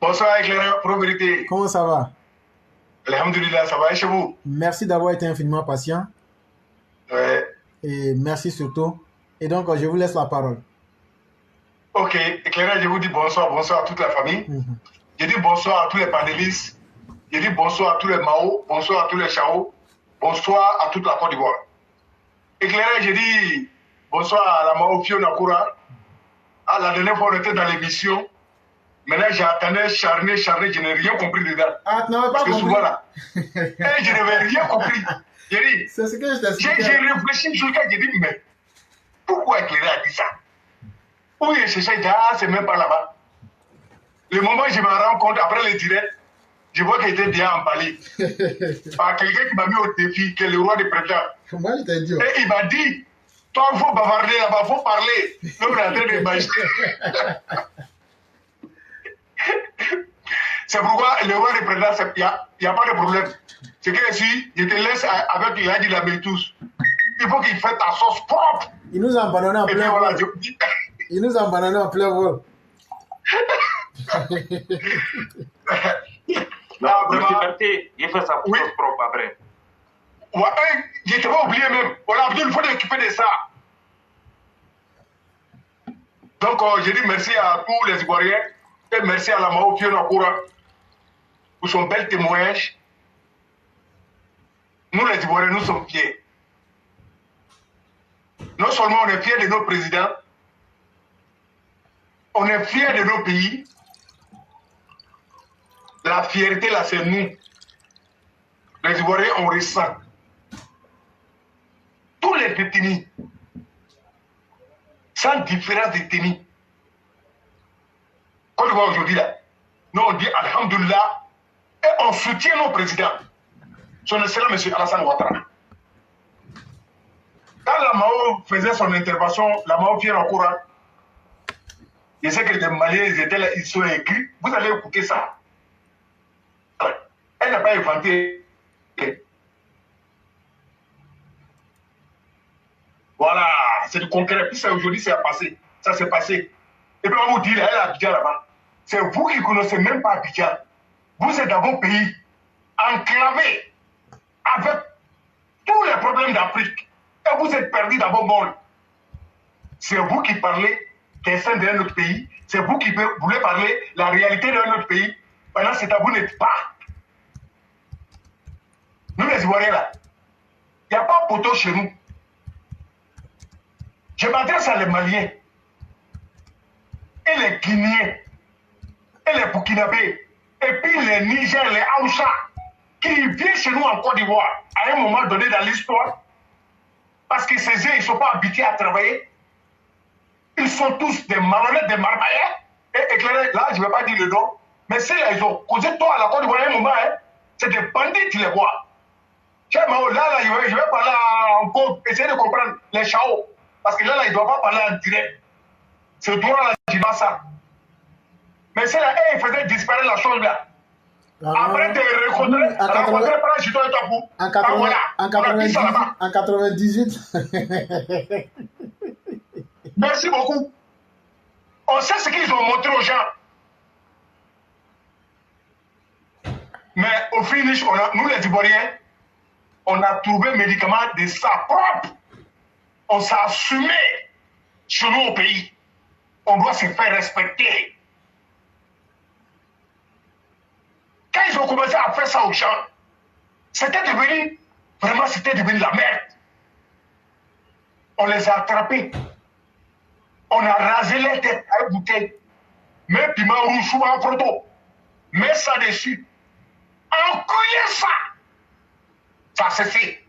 Bonsoir, éclaireur, pro vérité. Comment ça va? Alhamdulillah, ça va et chez vous? Merci d'avoir été infiniment patient Ouais. et merci surtout. Et donc, je vous laisse la parole. Ok, éclaireur, je vous dis bonsoir, bonsoir à toute la famille. Je dis bonsoir à tous les panélistes. Je dis bonsoir à tous les Mao, bonsoir à tous les Chao, bonsoir à toute la Côte d'Ivoire. Éclaireur, je dis bonsoir à la Mao Fiona Koura. Ah, la dernière fois, on était dans l'émission. Maintenant, j'attendais charner, je n'ai rien compris dedans. Ah, tu n'avais pas compris? Souvent là, et je n'avais rien compris. J'ai dit, c'est ce que je t'expliquais. J'ai réfléchi sur le cas, j'ai dit, mais pourquoi Éclaireur a dit ça? Où il cherchait, c'est même pas là-bas. Le moment où je me rends compte, après le direct, je vois qu'il était bien emballé par quelqu'un qui m'a mis au défi, qui est le roi des prétends. Moi, je t'ai dit. Et il m'a dit, toi, il faut bavarder là-bas, il faut parler. Là, on est en train de imaginer. C'est pourquoi le roi des prétends, il n'y a pas de problème. C'est que si je te laisse avec l'Adi la tous, il faut qu'il fasse ta sauce propre. Il nous a abandonné en plein vol. Voilà, Il nous a abandonné en plein vol. Non, vraiment. Il fait sa sauce propre après. Ouais, je ne t'ai pas oublié même. Voilà, il faut t'occuper de ça. Donc, je dis merci à tous les Ivoiriens et merci à la Mao Fiona Koura pour son bel témoignage. Nous, les Ivoiriens, nous sommes fiers. Non seulement on est fiers de nos présidents, on est fiers de nos pays. La fierté, là, c'est nous. Les Ivoiriens, on ressent. Tous les détenus, sans différence de détenus. Quand on voit aujourd'hui, là, nous, on dit Alhamdulillah et on soutient nos présidents. Son Excellence, M. Alassane Ouattara. Quand la Mao faisait son intervention, la Mao Fiona Koura, je sais que les Maliens, ils étaient là, ils sont écrits. Vous allez écouter ça. Elle n'a pas inventé. Voilà, c'est du concret. Puis ça, aujourd'hui, c'est passé. Ça s'est passé. Et puis on vous dit, elle est à Abidjan là-bas. C'est vous qui ne connaissez même pas Abidjan. Vous êtes dans vos pays, enclavés, avec tous les problèmes d'Afrique. Et vous êtes perdus dans vos mondes. C'est vous qui parlez des scènes d'un autre pays. C'est vous qui voulez parler la réalité d'un autre pays. Pendant ce temps, vous n'êtes pas. Nous, les Ivoiriens, là, il n'y a pas de poteau chez nous. Je m'adresse à les Maliens, et les Guinéens, et les Burkinabés, et puis les Niger, les Haoussa, qui viennent chez nous en Côte d'Ivoire, à un moment donné dans l'histoire, parce que ces gens, ils ne sont pas habitués à travailler. Ils sont tous des malhonnêtes, des marmaillets. Et éclairés, là, je ne vais pas dire le nom, mais ceux-là, ils ont causé toi à la Côte d'Ivoire à un moment, hein, c'est des bandits, tu les vois. Là, je vais parler encore, essayer de comprendre les Chao. Parce que là, il ne doit pas parler en direct. Ce droit-là, je dis pas ça. Mais c'est là, il faisait disparaître la chose là. Après, de rencontrer par un chuton et tabou. En 98. Merci beaucoup. On sait ce qu'ils ont montré aux gens. Mais au finish, nous les Ivoiriens, on a trouvé un médicament de sa propre. On s'est assumé chez nous au pays. On doit se faire respecter. Quand ils ont commencé à faire ça aux gens, c'était devenu, vraiment c'était devenu la merde. On les a attrapés. On a rasé les têtes avec bouteille. Mets piment rouge ou un photo. Mets ça dessus. Enculez ça. Ça a cessé.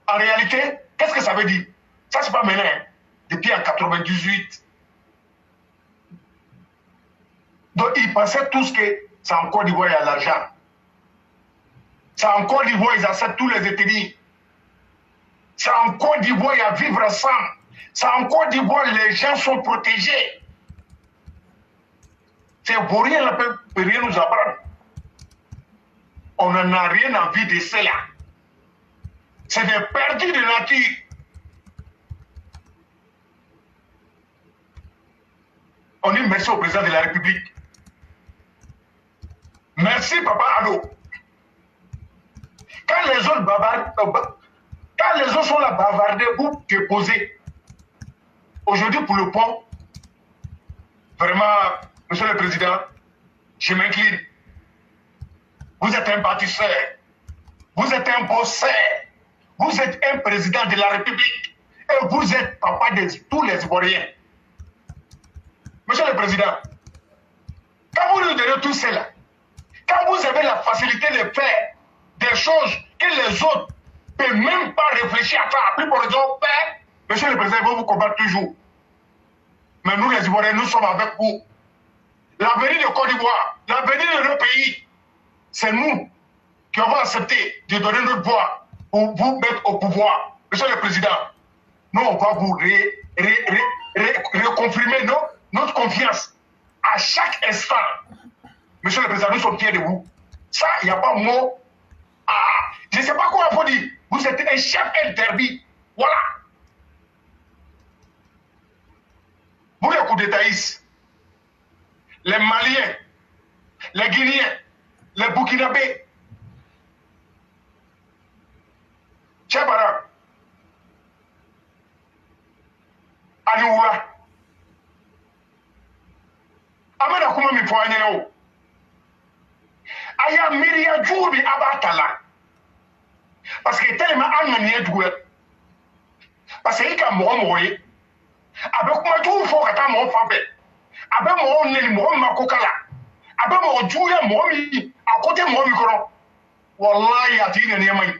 En réalité, qu'est-ce que ça veut dire? Ça, c'est pas maintenant. Depuis en 98. Donc, ils pensaient tous que c'est en Côte d'Ivoire, il y a l'argent. C'est en Côte d'Ivoire, ils acceptent tous les ethnies. C'est en Côte d'Ivoire, il y a vivre ensemble. C'est en Côte d'Ivoire, les gens sont protégés. C'est Ivoirien ne peut rien nous apprendre. On n'en a rien envie de cela. C'est des perdus de nature. On dit merci au président de la République. Merci, Papa Ado. Quand les autres bavardent, quand les autres sont là bavardés, vous déposez. Aujourd'hui, pour le pont, vraiment, Monsieur le Président, je m'incline. Vous êtes un bâtisseur. Vous êtes un bosseur. Vous êtes un président de la République. Et vous êtes papa de tous les Ivoiriens. Monsieur le Président, quand vous nous donnez tout cela, quand vous avez la facilité de faire des choses que les autres ne peuvent même pas réfléchir à faire, plus pour les autres faire, Monsieur le Président, il va vous combattre toujours. Mais nous, les Ivoiriens, nous sommes avec vous. L'avenir de Côte d'Ivoire, l'avenir de nos pays, c'est nous qui avons accepté de donner notre voix pour vous mettre au pouvoir. Monsieur le Président, nous, on va vous reconfirmer notre confiance à chaque instant. Monsieur le Président, nous sommes fiers de vous. Ça, il n'y a pas mot. Je ne sais pas quoi il faut dire. Vous êtes un chef interdit. Voilà. Vous, les coups d'Étaïs, les Maliens, les Guinéens, les Burkinabés, Tchabara, Aniwa, Amana kuma mi fo anyana o. Aya Miria Djoubi abatala. Parce que tellement angani edoué. Parce que ika mo moye. Abe kuma djou fo kata mo fabe. Abe mo neli mo makokala. Abe mo djouya mo mi à côté mo mi kono. Wallahi atina ni amay.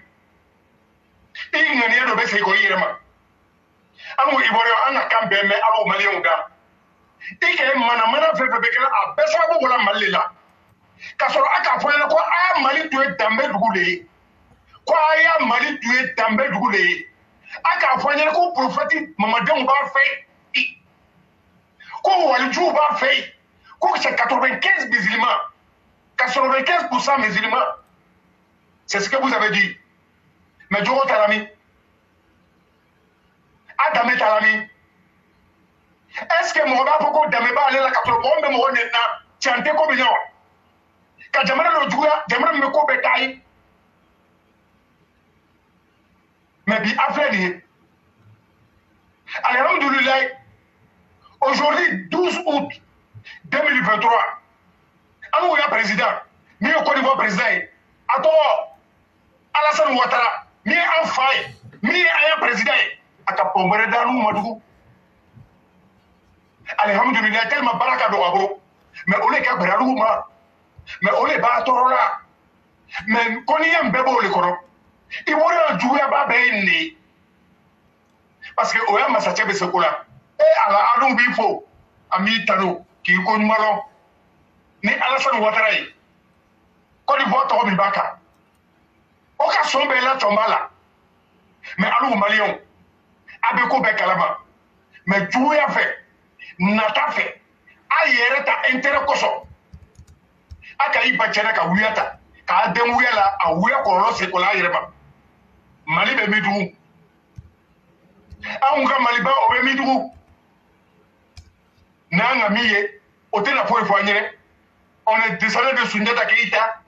Inga ni do be se ko yirema. Amu ibore ana kambe me alo malion da. Ike mana fefe bekela a besa bo wala malila. Kasoro aka fo yana ko aya mali tuwe dambe dugule. Ko aya mali tuwe dambe dugule. Aka fo yana ko prophète Mamadou ba fait. Ko waliju ba fait. Ko c'est 95 musulmans. 95% musulmans. C'est ce que vous avez dit. Mais Djoro Talami. Adame Talami. Est-ce que mon gars peut dame aller la 80 mon nena chanter comme bien quand jamana le jouer jamana me ko betaille mais bi affaire alhamdulillah aujourd'hui 12 août 2023 anou ya président mi ko Côte d'Ivoire président ato Alassane Ouattara mi en faille mi aya président aka pombere dalu madugu. Alhamdulillah, tellement baraka do abro. Mais on est qu'à Bralouma. Mais on est pas torola. Mais quand il y a un bébé au l'école, il va jouer à Babéné. Parce que on a massacré ce coup-là. Et à la Alon Bifo, Ami Tano, qui est connu malon. Mais Alassane Ouattara, quand il voit Toro Bibaka, on a son bel tombala. Mais Alou Malion, Abeko Bekalama. Mais jouer à fait. Nata fait a yere ta intérêt koso aka yi bachana ka wuyata ka dem wuyala a wuya ko lo se ko la yere ba mali be midu a unga mali ba o be midu na nga miye o te na fo anyere on est descendant de Soundiata Keita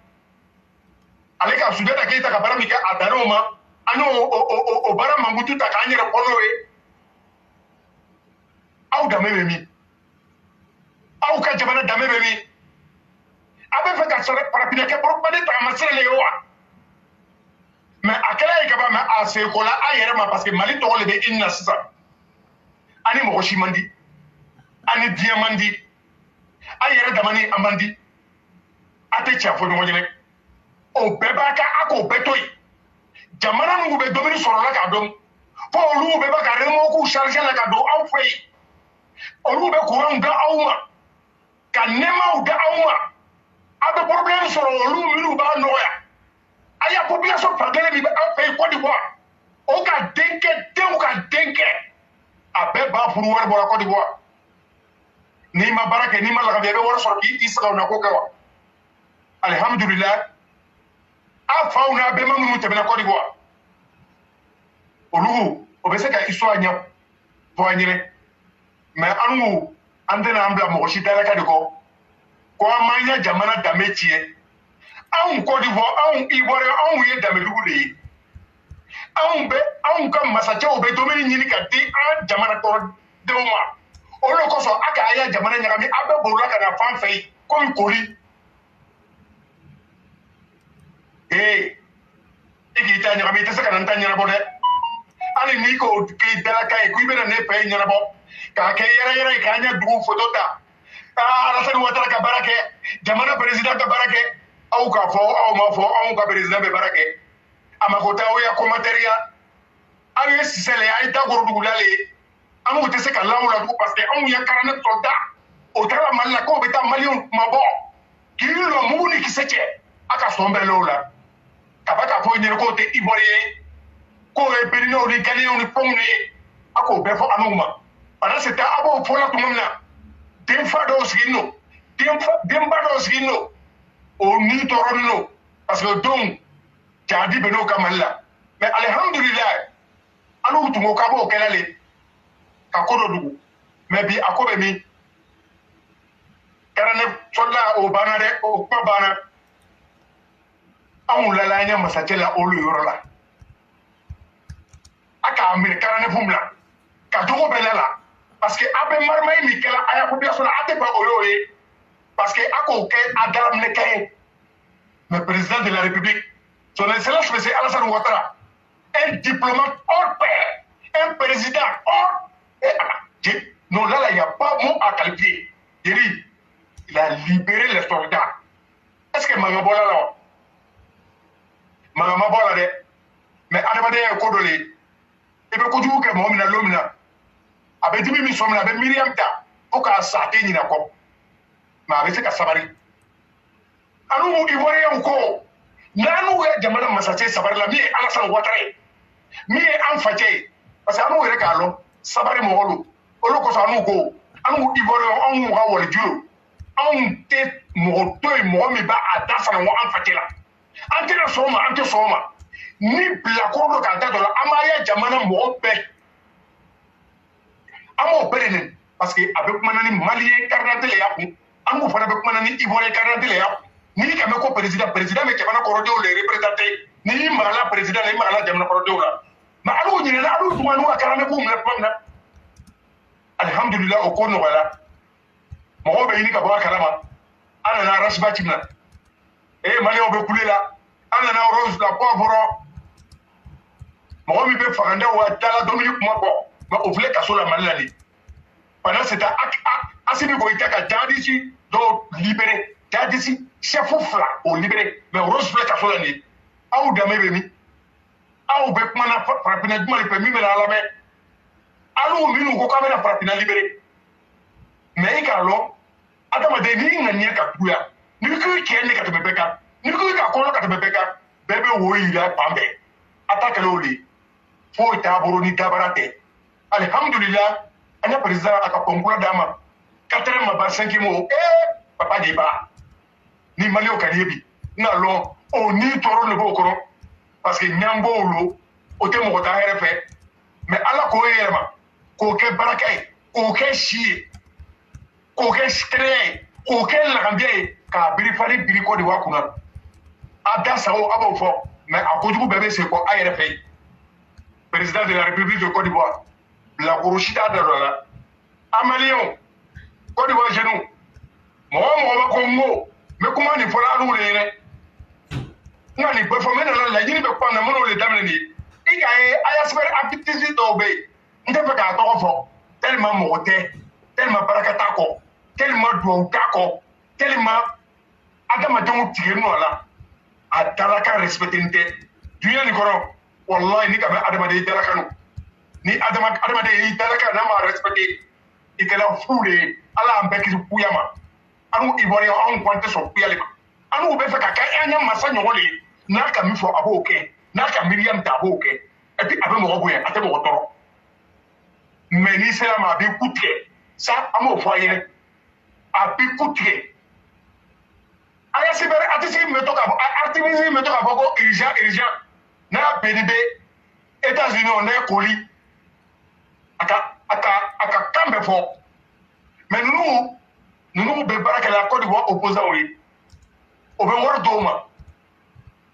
avec Soundiata Keita ka baramika adaroma ano o bara mangutu ta ka anyere konowe aw dame be mi aw ka jamana dame be mi abe fe ka sore parapina ke boro bade ta masere le wa mais akala e ka ba ma ase ko la ayere ma parce que mali to le be inna sisa ani mo shimandi ani diamandi ayere damani amandi ate cha fo no nyene o beba ka ako betoy jamana ngu be domini soro la ka dom fo lu be ba ka remo ku charger la ka do aw fay olu be courant da awma ka nema da awma abe problème sur olu milu ba noya aya population pagele bi ba fay Côte d'Ivoire o ka denke abe ba furu war bora Côte d'Ivoire ni ma barake ni ma la be wara sur ki isa na ko kawa alhamdulillah a fauna be mamu tebena Côte d'Ivoire olu o be se ka iso anya to anyere mais anu an tɛna an bila mɔgɔ si dalaka de kɔ ko an m'an ɲɛ jamana danbe tiɲɛ anw Côte d'Ivoire anw Ivoirien anw ye danbedugu de ye anw ka masacɛw bɛ domini ɲini ka di an jamana kɔrɔdenw ma olu kosɔn a ka a ya jamana ɲagami a bɛɛ bolola ka na fan fɛ yen komi kori i k'i ta ɲagami i tɛ se ka na n ta ɲɛnabɔ dɛ hali n'i ko k'i dalaka ye ko i bɛna ne fɛ ɲɛnabɔ k'a kɛ yɛrɛ ye k'a ɲɛ dugu foto ta Alassane Ouattara ka baara kɛ jamana président ka baara kɛ aw k'a fɔ aw ma fɔ anw ka président bɛ baara kɛ a mako tɛ aw ya commentaire ya aw ye sisɛlɛ a ye Dagorodugula le ye an tɛ se ka lamu la tugun parce que anw ye 49 soldats o taara Mali la k'o bɛ taa maliyɛnw mabɔ k'i lɔ mugu ni kisɛ cɛ a ka sɔn bɛɛ l'o la ka ba k'a fɔ ɲɛna k'o tɛ Ivoirien ye k'o ye Béninois ni Ghanéens ni fɛnw de ye a k'o bɛɛ fɔ anw ma pendant ce temps a b'o fɔ la tuma min na denfa dɔw sigilen don denba dɔw sigilen don o ni tɔɔrɔlen don parce que don jadi bɛ n'o ka Mali la mais alhamdulilayi al'u tun ko k'a b'o kɛla le ka ko dɔ dugu mais bi a ko bɛ min kɛra ne soldat o banna dɛ o kuma banna anw lala an ɲɛ masacɛ la olu yɔrɔ la a k'a minɛ karanɛfu bila ka jogo bɛɛ la parce que a bɛ marimayi min kɛla a ya population la a tɛ ban o y'o ye parce que a k'o kɛ a dalaminɛkɛ ye mais président de la république son excellence monsieur Alassane Ouattara un diplomate hors pair un président hors non là il n'y a pas mot à qualifier il a libéré les soldats est-ce que manga bola la manga ma bola de mais adamadenya ye ko dɔ le ye i bɛ kojugu kɛ mɔgɔ min na don min na a bɛ dimi min sɔn min na a bɛ Miriam ta fo k'a sa a tɛ ɲinɛ kɔ mais a bɛ se ka sabari an'u Ivoirien ko n'an'u ka jamana masacɛ sabari la min ye Alassane Ouattara ye min ye an facɛ ye parce que an'u yɛrɛ k'a lɔn sabari mɔgɔ don olu kosɔn an'u ko an'u Ivoirien anw ka waliju don anw tɛ mɔgɔ to yen mɔgɔ min b'a da fana ko an facɛ la an tɛna sɔn o ma an tɛ sɔn o ma ni bilakoro dɔ k'a da dɔ la an b'a ye jamana mɔgɔ bɛɛ an b'o bɛɛ de nɛni parce que a bɛ kumana ni Maliyɛn carte d'identité le y'a kun an b'o fana bɛ kumana ni Ivoirien carte d'identité le y'a kun n'i ka mɛn ko président bɛ jamana kɔrɔdenw le représenté n'i magala président la i magala jamana kɔrɔdenw la mais al'u ɲinɛna al'u tun ka n'u ka karamɔgɔw minɛ tuma min na alhamdulilayi o ko nɔgɔyara mɔgɔw bɛ ɲini ka bɔ a kalama an nana Arasiba ci na Maliyɛnw bɛ kule la an nana Rose la Poivre mɔgɔ min bɛ faganda wa dala Dominique kuma bɔ mais o filɛ kaso la Mali la de pendant ce temps Assimi Goïta ka jihadiste dɔw libéré jihadiste chef fila o libéré mais Rose filɛ kaso la de aw danbe bɛ min aw bɛ kumana farafinna juma de fɛ min bɛ na lamɛn al'u minnu ko k'a bɛna farafinna libéré mais i k'a lɔn adamaden n'i ŋaniya ka juguya n'i ko i cɛ ne ka tɛmɛ bɛɛ kan n'i ko i ka kɔnɔ ka tɛmɛ bɛɛ kan bɛɛ bɛ wo yira fan bɛɛ a ta kɛlɛ o de foyi t'a bolo ni dabara tɛ alhamdulilah an ye président a ka kɔnkura d'a ma 4 ma ban 5 mots papa de b'a ni Maliyɛnw ka di ye bi n'a lɔn o ni tɔɔrɔ de b'o kɔrɔ parce que ɲan b'o lo o tɛ mɔgɔ ta hɛrɛ fɛ mais ala k'o yɛlɛma k'o kɛ baraka ye k'o kɛ si ye k'o kɛ kɛnɛya ye k'o kɛ laganbiya ye k'a birifani biri Côte d'Ivoire kunna a da sago a b'o fɔ mais a kojugu bɛɛ bɛ sen kɔ a yɛrɛ fɛ yen président de la République de Côte d'Ivoire bilakoro si t'a da dɔ la a Maliyɛnw Côte d'Ivoire jeunes mɔgɔ o mɔgɔ bɛ ko n ko n bɛ kuma nin fɔla al'u de ye dɛ n ka nin bɛɛ fɔ n bɛ nana laɲini bɛ kuma na n bɛn'o de daminɛ nin ye i k'a ye a y'a sɛbɛn activiste dɔw bɛ yen n tɛ fɛ k'a tɔgɔ fɔ tellement mɔgɔ tɛ tellement baraka t'a kɔ tellement duwawu t'a kɔ tellement adamadenw tigɛlen don a la a dalaka respecté tɛ dunuya nin kɔrɔ wallahi ni ka bɛ adamaden dalaka no ni adamaden y'i dalaka n'a ma respecté i kɛra fu de ye ala y'an bɛɛ kisi kuya ma an'u Ivoirien anw kɔni tɛ sɔn kuya de ma an'u bɛ fɛ ka kɛ an ɲɛ masa ɲɔgɔn de ye n'a ka min fɔ a b'o kɛ n'a ka Miriam ta a b'o kɛ et puis a bɛ mɔgɔ bonya a tɛ mɔgɔ tɔɔrɔ mais n'i sera ma a b'i ku tigɛ sa an b'o fɔ a ɲɛnɛ a b'i ku tigɛ a y'a sɛbɛn artiste min bɛ to k'a fɔ ko urgent n'a y'a bɛnni bɛ États-Unis ne ye koli a ka kan bɛ fɔ mais nous be baraka la Côte d'Ivoire opposant oui o be war doma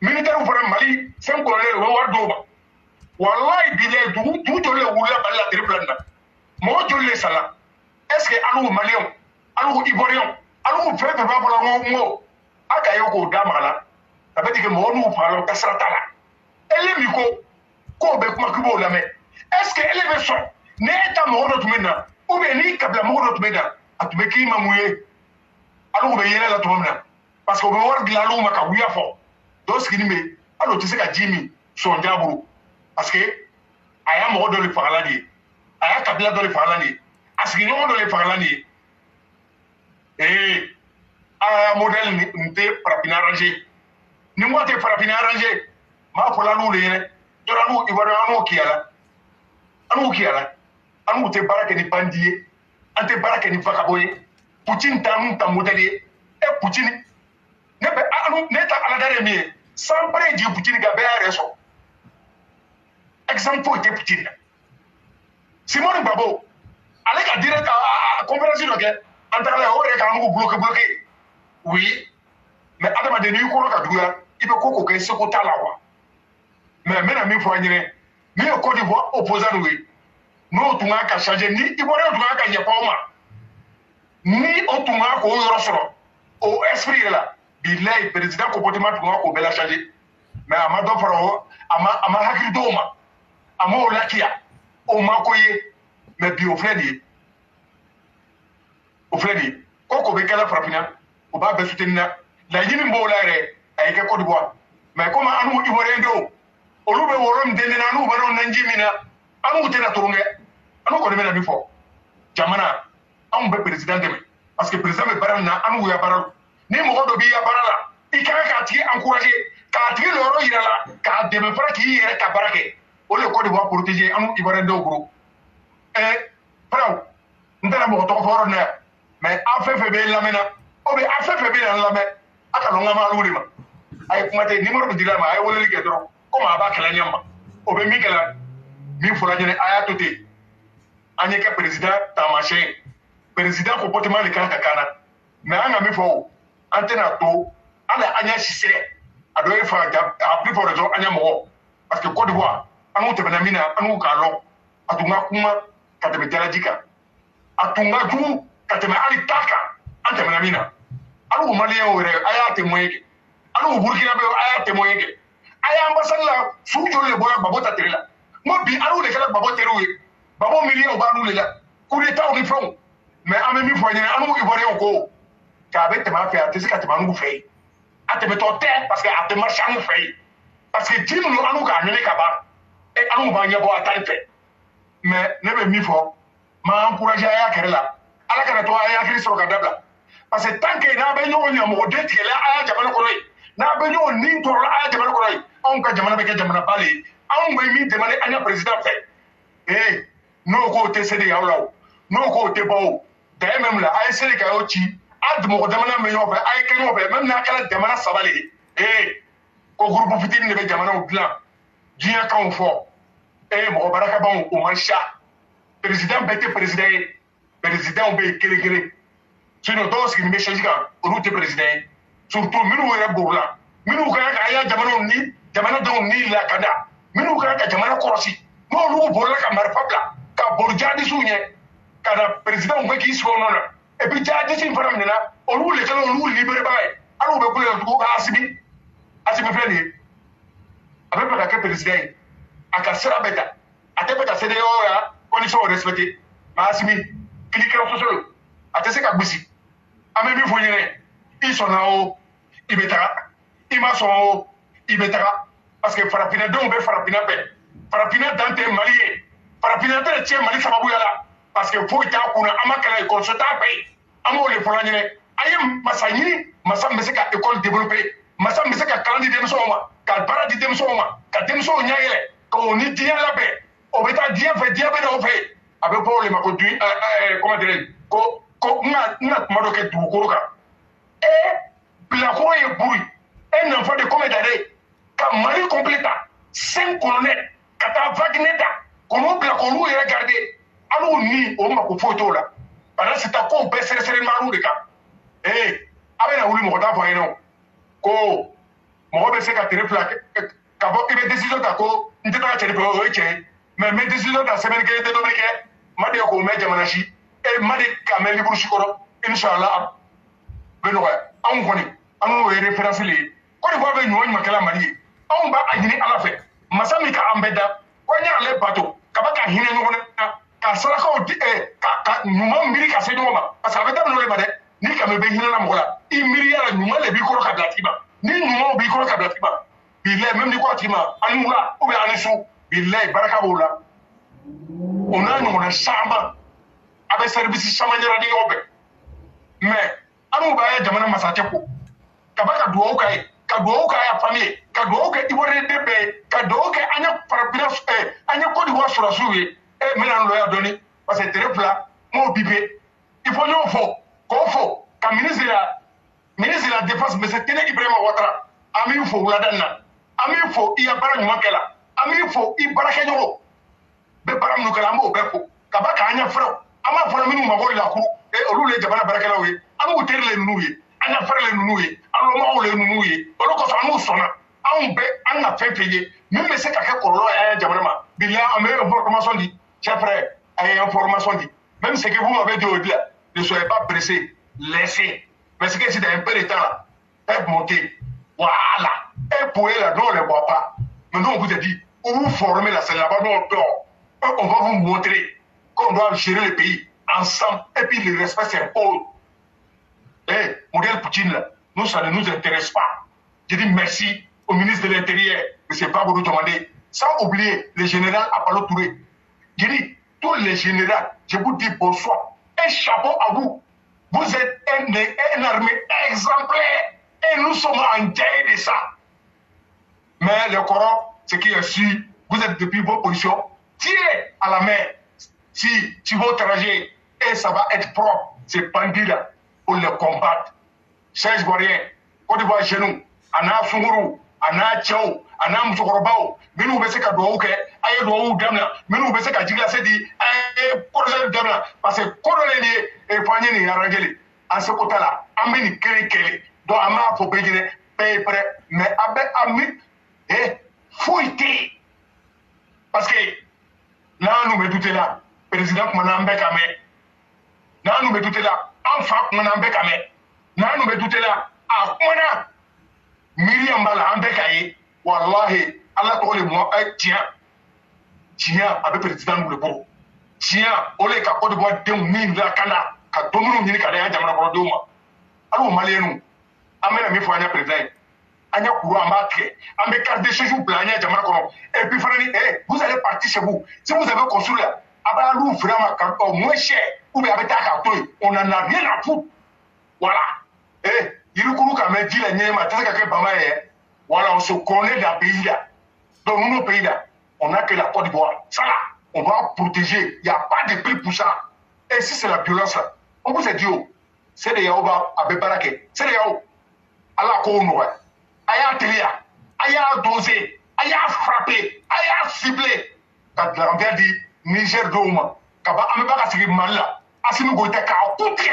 militaire fara Mali sen ko le war doma wallahi bile du to le wula balla triplan na mo jolle sala est-ce que alu malien alu ivoirien alu fait ba bala ngo aka yoko damala ça veut dire que mo nous parlons kasrata la ele mi ko be kuma kubo la mais est-ce que ele be so ne ta mo do tumena ou bien ni kabla mo do tumena atume ki mamuye alu be yela la tumena parce que o be war gla lu maka wiya fo do skini me alu ti se ka jimi so njaburu parce que aya mo do le parla ni aya kabla do le parla ni askini mo do le parla ni aya modèle ni nte parapina arrangé ni mo te parapina arrangé ma fo la lu le yene do la lu iwara anu kiala anu te barake ni bandier ante barake ni vakaboye Poutine ta modèle e Poutine ne be anu ne ta ala dare mi sans près du Poutine ga be reso exemple pour te Poutine Simon Babo ale ka direct à conférence do ke antara o re ka anu bloqué oui mais adama de ni ko ka duya ibe koko ke se ko talawa mais mena mi fo nyire mi ko Côte d'Ivoire opposant oui no tunga ka changer ni Ivoire tunga ka yepa ma ni o tunga ko yoro soro o esprit là billahi président comportement tunga ko bela changer mais amado faro ama hakiri doma ama o lakia o makoye mais bi o fledi ko be kala frapina o ba be soutenir la yini mbola re ay ke Côte d'Ivoire mais comme anu Ivoire ndo o lube worom denena anu ba non nanjimina anu tena turunge anu ko demena bifo jamana an be président deme parce que président be baral na anu ya baral ni mo do bi ya barala ikara ka ti encourager ka ti loro yirala ka deme fara ki yere ka barake o le Côte d'Ivoire protéger anu Ivoire ndo gro praw ndala mo to foro na mais afefe be lamena o be afefe be na lame aka lo ngama luri ma ay kuma te numéro bi dilama ay wala ligue dro comme aba kala nyamba o be mi kala mi fola jene aya toté anye ka président tamaché président comportement le kan kakana mais anga mi fo antena to ala anya chissé ado e fa a plus for raison anya mo parce que Côte d'Ivoire anu te benamina anu ka lo atunga kuma ka te betalajika atunga du ka te ali taka ante benamina anu malien o re aya te moyeke anu burkina be aya te moyeke aya ambassade la sujo le boya babota terela mo bi anu le kala babota teruwe babo million ba nu le la coup d'état on front mais en même fois anu ivoirien ko ka be te ma fait atesi ka te manu fait ate be to te parce que ate marche anu fait parce que tim no anu ka nyele ka ba e anu ba nyebo atan fait mais ne be mi fo ma encourager aya kerela ala kana to aya kristo ka dabla parce que tant que na be nyo nyamo de ti la aya jamana ko roi na be nyo nin to la aya jamana ko roi on ka jamana be ke jamana bali on be mi demander anya président fait no ko te sede yawlaw no ko te bawo da même la ay sede ka yochi ad mo demana me yobe ay ke yobe même na kala demana sabali ko groupe fitin ne be jamana o plan dia ka on fo mo baraka ba o mancha président bete président be kele sinon dos ki me changer ko route président surtout minu wera burla minu ka aya jamana don ni la kada minu ka jamana korosi mo lu burla ka marfabla ka borjadi sunye kana président ko ki so nona et puis jadi sin faram nena o lu le kala o lu libéré bae alu be kule ko asibi feli abe pa ka président aka sera beta ate beta cede ora condition respecté ma asibi cliquer au social ate se ka gbisi ame mi fonyere isona o ibetara imaso o ibetara parce que farapina don be farapina dante malien farapina te che mali sababu yala parce que faut ta kuna amakala école so ta pay amo le folanyene ayem masanyini masam meseka école développer masam meseka kalandi dem so ma ka baradi dem so ma ka dem so nyaayele ko ni dia labe o beta dia be do fe abe problème ko du comment dire ko na madoke du kuruka bila ko e buri un enfant de combien d'années ka mari complèta 5 colonels kata vagneta kono bila ko lu regarder anu ni o ma ko photo la Pendant ce temps, qu'on peut serrer le marou de cas. Eh, avec la ouli, mon temps, voyez non. Ko, mon be se ka tere plaque, ka bo ibe décision ta ko, n'était pas tere pour ok. Mais mes décisions ta semaine que était donné que, ma de ko me jamana shi, et ma de ka me libre shi koro, inshallah. Beno ouais, on connaît, on est référence li. Ko de voix be nyo ma kala mali. On ba agini ala fe. Masami ka ambeda, ko nya le bateau, ka ba ka hine nyo na, ka sala ko ka nyuma mbiri ka se nyoma, parce que avec ta no le bade. Ni ka me be hina na mola I miri ya nyuma le bi ko ka blatiba ni nyuma bi ko ka blatiba billahi même ni ko atima anula ou be anisu billahi baraka bola ona no na samba abe service sama nyara di obe mais anu ba ya jamana masate ko ka ba ka duwo kai ya famille ka duwo kai ibore de be ka duwo kai anya parabina anya ko di wa sura suwe mena no ya doni parce que terepla mo bibe il faut no fo Kofo, comme ministre de la Défense, M. Téné Ibrahima Ouattara, Ami Fo Ouladana, Ami Fo Iabara Numakela, Ami Fo Ibaraka Nyoro, Beparam Nukalamo, Beko, Kabaka Anya Fro, Ama Folaminu Magori Laku, et Olule Jabana Barakelawi, Amu Terle Nouye, Anya Frele Nouye, Aloma Ole Nouye, Olokos Amu Sona, Amu Be, Anna Fepeye, même M. Kaka Koro et Jabanama, Bilia, Amé, information dit, chef frère, et information dit, même ce que vous m'avez dit au-delà. Ne soyez pas pressés, laissez. Parce que c'est un peu de temps là, faites monter. Voilà. Et pour eux là, non, on ne les voit pas. Maintenant, on vous a dit, où vous formez là, c'est là-bas, non, on va vous montrer qu'on doit gérer le pays ensemble. Et puis le respect s'impose. Eh, modèle Poutine là, nous, ça ne nous intéresse pas. Je dis merci au ministre de l'Intérieur, M. Baboudou Diomandé, sans oublier le général Apollo Touré. Je dis, tous les généraux, je vous dis bonsoir. Un chapeau à vous. Vous êtes une armée exemplaire. Et nous sommes en guerre de ça. Mais le Coran, ce qui est sûr, vous êtes depuis vos positions. Tirez à la main. Si tu vas trajet et ça va être propre, ces bandits-là, pour les combattre. 16 Ivoiriens, Côte d'Ivoire chez nous, Anna Sunguru, Anna Tchao, Anna Moussokoroubao, mais nous, c'est qu'à Douaouke, Aïe Douaou Damna, mais nous, c'est qu'à Djigla Sedi, Aïe Kodolé Damna, parce que Kodolé et Fanyé et Arangeli, à ce côté-là, Amini Kéré, donc Ama faut payer, payer prêt, mais avec Ami, fouillé. Parce que là, nous me doutons là, président Manambe Kame, là, nous me doutons là, enfant Manambe Kame, là, nous me doutons là, à Mona. Myriam Bala Ambekaye, Wallahi, Allah tole moi, tiens, avec le président nous le beau. Tiens, ole ka Côte d'Ivoire de min la kana, ka domino ni ka da jamana ko do ma. Alors malenu, amena mi fo anya président. Anya kuru amake, ambe carte de séjour pour anya jamana ko. Et puis frère, vous allez partir chez vous. Si vous avez construit là, abalu vraiment quand moins cher, ou bien avec ta carte, on n'en a rien à foutre. Voilà. Voilà, on se connaît dans le pays là. Dans nos pays là, on n'a que la Côte d'Ivoire. Ça là, on doit protéger. Il n'y a pas de prix pour ça. Et si c'est la violence là, on vous a dit, c'est des Yaouba à Bebarake. C'est des Yaou. Allah Kounoua. Aya Telia. Aya dosé. Aya frappé. Aya ciblé. Quand l'envers dit Niger Douma. Kaba Amebaka Sigi Mala. Asimi Goïta Ka Koutré.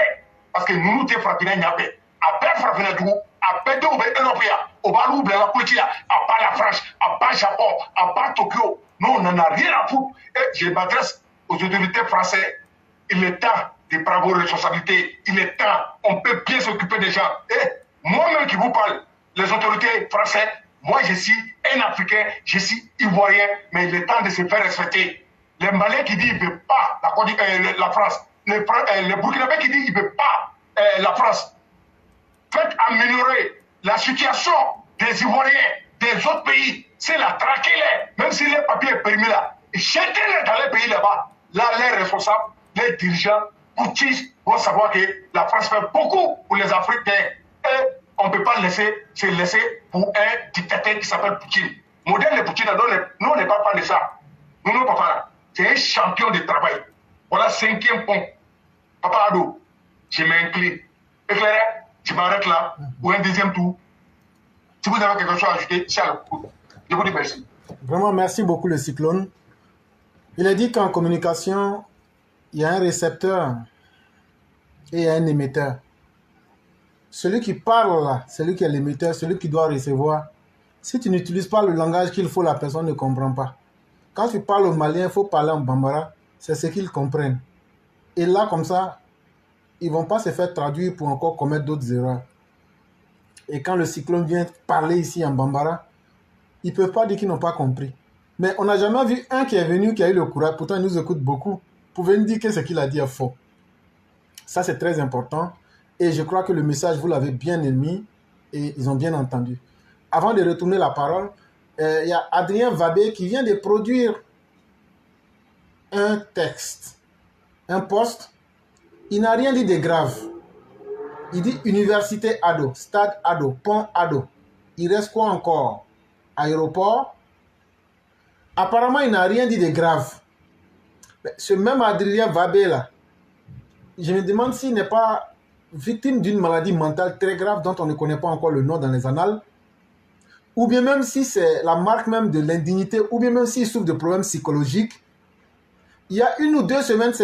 Parce que nous nous t'es frappé dans Nyapé. Après frappé dans Dougou. Après deux Européens. Au Balou, la Poitiers, à part la France, à part Japon, à part Tokyo. Nous, on n'en a rien à foutre. Et je m'adresse aux autorités françaises. Il est temps de prendre vos responsabilités. Il est temps. On peut bien s'occuper des gens. Et moi-même qui vous parle, les autorités françaises, moi je suis un Africain, je suis Ivoirien, mais il est temps de se faire respecter. Les Maliens qui disent qu'ils ne veulent pas la France. Les Burkinabés qui disent qu'ils ne veulent pas la France. Faites améliorer la situation des Ivoiriens, des autres pays. C'est la traquez-les, même si les papiers sont permis là. Jetez-les dans les pays là-bas. Là, les responsables, les dirigeants, Poutine vont savoir que la France fait beaucoup pour les Africains. Et on ne peut pas se laisser pour un dictateur qui s'appelle Poutine. Modèle de Poutine, nous, on n'est pas fan de ça. Nous, non, papa, c'est un champion de travail. Voilà, 5e point. Papa Ado, je m'incline. Éclairé, je m'arrête là, pour un deuxième tour. Si vous avez quelque chose à ajouter, c'est à l'écoute. Je vous dis merci. Vraiment, merci beaucoup, le cyclone. Il a dit qu'en communication, il y a un récepteur et il y a un émetteur. Celui qui parle là, celui qui est l'émetteur, celui qui doit recevoir. Si tu n'utilises pas le langage qu'il faut, la personne ne comprend pas. Quand tu parles au Malien, il faut parler en Bambara, c'est ce qu'ils comprennent. Et là, comme ça, ils ne vont pas se faire traduire pour encore commettre d'autres erreurs. Et quand le cyclone vient parler ici en Bambara, ils ne peuvent pas dire qu'ils n'ont pas compris. Mais on n'a jamais vu un qui est venu, qui a eu le courage, pourtant il nous écoute beaucoup, pour venir dire que ce qu'il a dit est faux. Ça, c'est très important. Et je crois que le message, vous l'avez bien émis et ils ont bien entendu. Avant de retourner la parole, il y a Adrien Vabé qui vient de produire un texte, un post. Il n'a rien dit de grave. Il dit université ado, stade ado, pont ado. Il reste quoi encore? Aéroport. Apparemment, il n'a rien dit de grave. Mais ce même Adrien Vabé là, je me demande s'il n'est pas victime d'une maladie mentale très grave dont on ne connaît pas encore le nom dans les annales, ou bien même si c'est la marque même de l'indignité, ou bien même s'il souffre de problèmes psychologiques. Il y a 1 ou 2 semaines, ce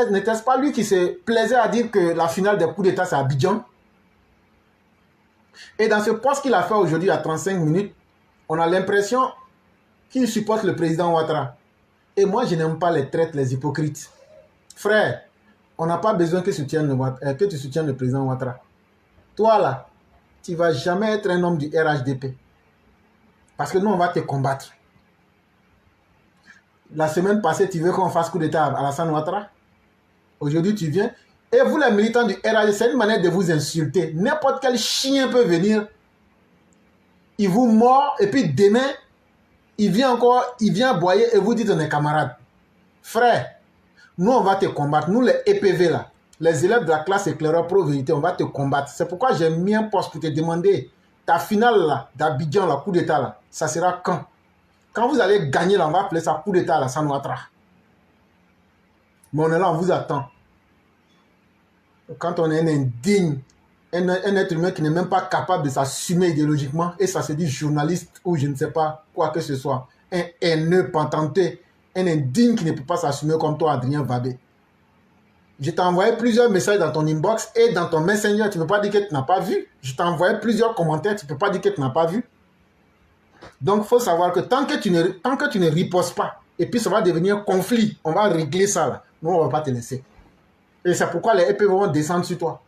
n'était-ce pas lui qui se plaisait à dire que la finale des coups d'État, c'est à Abidjan? Et dans ce post qu'il a fait aujourd'hui à 35 minutes, on a l'impression qu'il supporte le président Ouattara. Et moi, je n'aime pas les traites, les hypocrites. Frère, on n'a pas besoin que tu soutiennes le président Ouattara. Toi, là, tu ne vas jamais être un homme du RHDP. Parce que nous, on va te combattre. La semaine passée, tu veux qu'on fasse coup d'État à Alassane Ouattara? Aujourd'hui, tu viens. Et vous, les militants du RHDP, c'est une manière de vous insulter. N'importe quel chien peut venir. Il vous mord et puis demain, il vient aboyer et vous dites on est camarades. Frère, nous, on va te combattre. Nous, les EPV, là, les élèves de la classe éclaireur pro-vérité, on va te combattre. C'est pourquoi j'ai mis un poste pour te demander ta finale là, d'Abidjan, la coup d'État, là, ça sera quand? Quand vous allez gagner, là, on va appeler ça coup d'État à Alassane Ouattara. Mais on est là, on vous attend. Quand on est un indigne, un être humain qui n'est même pas capable de s'assumer idéologiquement, et ça se dit journaliste ou je ne sais pas quoi que ce soit, un haineux, pantenté, un indigne qui ne peut pas s'assumer comme toi, Adrien Vabé. Je t'ai envoyé plusieurs messages dans ton inbox et dans ton messenger, tu ne peux pas dire que tu n'as pas vu. Je t'ai envoyé plusieurs commentaires, tu ne peux pas dire que tu n'as pas vu. Donc, il faut savoir que tant que tu ne ripostes pas, et puis ça va devenir conflit, on va régler ça là. Nous, on ne va pas te laisser. Et c'est pourquoi les EP vont descendre sur toi.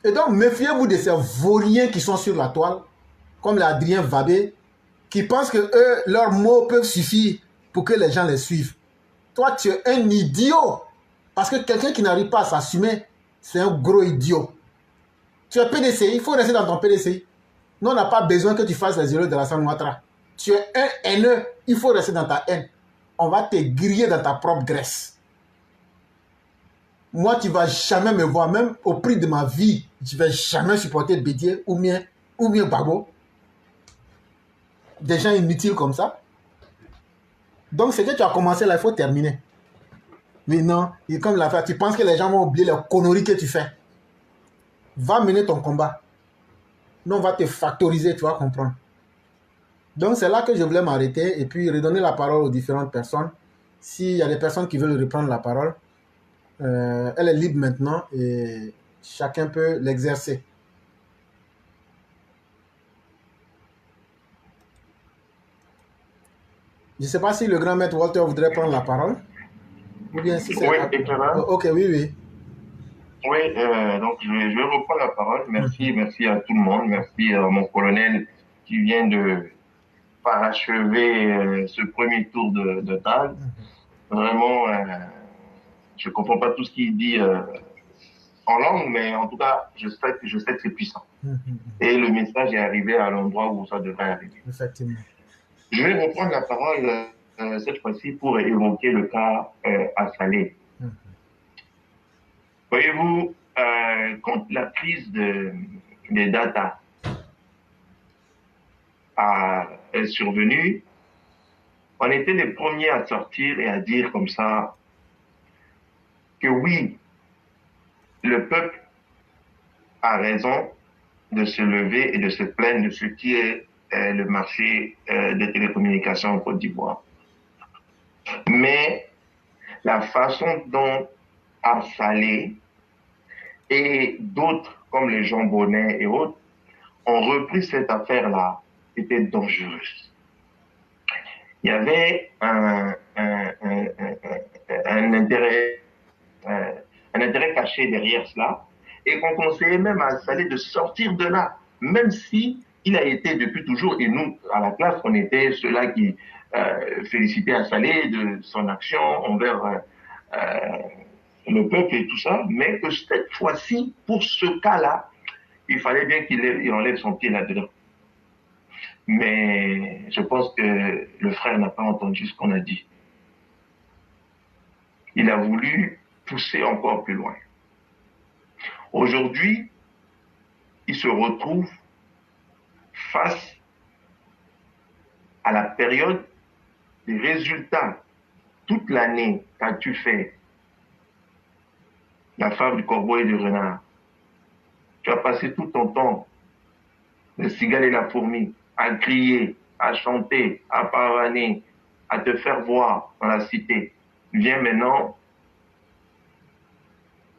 Et donc, méfiez-vous de ces vauriens qui sont sur la toile, comme les Adrien Vabé, qui pensent que eux, leurs mots peuvent suffire pour que les gens les suivent. Toi, tu es un idiot. Parce que quelqu'un qui n'arrive pas à s'assumer, c'est un gros idiot. Tu es PDCI, il faut rester dans ton PDCI. Nous, on n'a pas besoin que tu fasses les erreurs de Alassane Ouattara. Tu es un haineux, il faut rester dans ta haine. On va te griller dans ta propre graisse. Moi, tu ne vas jamais me voir, même au prix de ma vie, je ne vais jamais supporter Bédier ou bien Babo. Des gens inutiles comme ça. Donc, ce que tu as commencé là, il faut terminer. Mais non, et comme l'affaire, tu penses que les gens vont oublier les conneries que tu fais. Va mener ton combat. Nous, on va te factoriser, tu vas comprendre. Donc, c'est là que je voulais m'arrêter et puis redonner la parole aux différentes personnes. S'il y a des personnes qui veulent reprendre la parole, elle est libre maintenant et chacun peut l'exercer. Je ne sais pas si le grand maître Walter voudrait prendre la parole. Ou bien si c'est... Oui, éclairant. Ok, oui. Oui, donc je vais reprendre la parole. Merci à tout le monde. Merci à mon colonel qui vient de parachever ce premier tour de table. Vraiment, je comprends pas tout ce qu'il dit en langue, mais en tout cas, je sais que c'est puissant. Et le message est arrivé à l'endroit où ça devrait arriver. Effectivement. Je vais reprendre la parole cette fois-ci pour évoquer le cas à Salé. Voyez-vous, quand la crise des data est survenue, on était les premiers à sortir et à dire comme ça que oui, le peuple a raison de se lever et de se plaindre de ce qui est le marché des télécommunications en Côte d'Ivoire. Mais la façon dont Arsalé et d'autres, comme les Jean Bonnet et autres, ont repris cette affaire-là, était dangereuse. Il y avait un intérêt, un intérêt caché derrière cela, et qu'on conseillait même à Salé de sortir de là, même si il a été depuis toujours, et nous, à la classe, on était ceux-là qui félicitaient Salé de son action envers le peuple et tout ça, mais que cette fois-ci, pour ce cas-là, il fallait bien qu'il enlève son pied là-dedans. Mais je pense que le frère n'a pas entendu ce qu'on a dit. Il a voulu pousser encore plus loin. Aujourd'hui, il se retrouve face à la période des résultats. Toute l'année, quand tu fais la femme du corbeau et du renard, tu as passé tout ton temps, le cigale et la fourmi, à crier, à chanter, à pavaner, à te faire voir dans la cité. Viens maintenant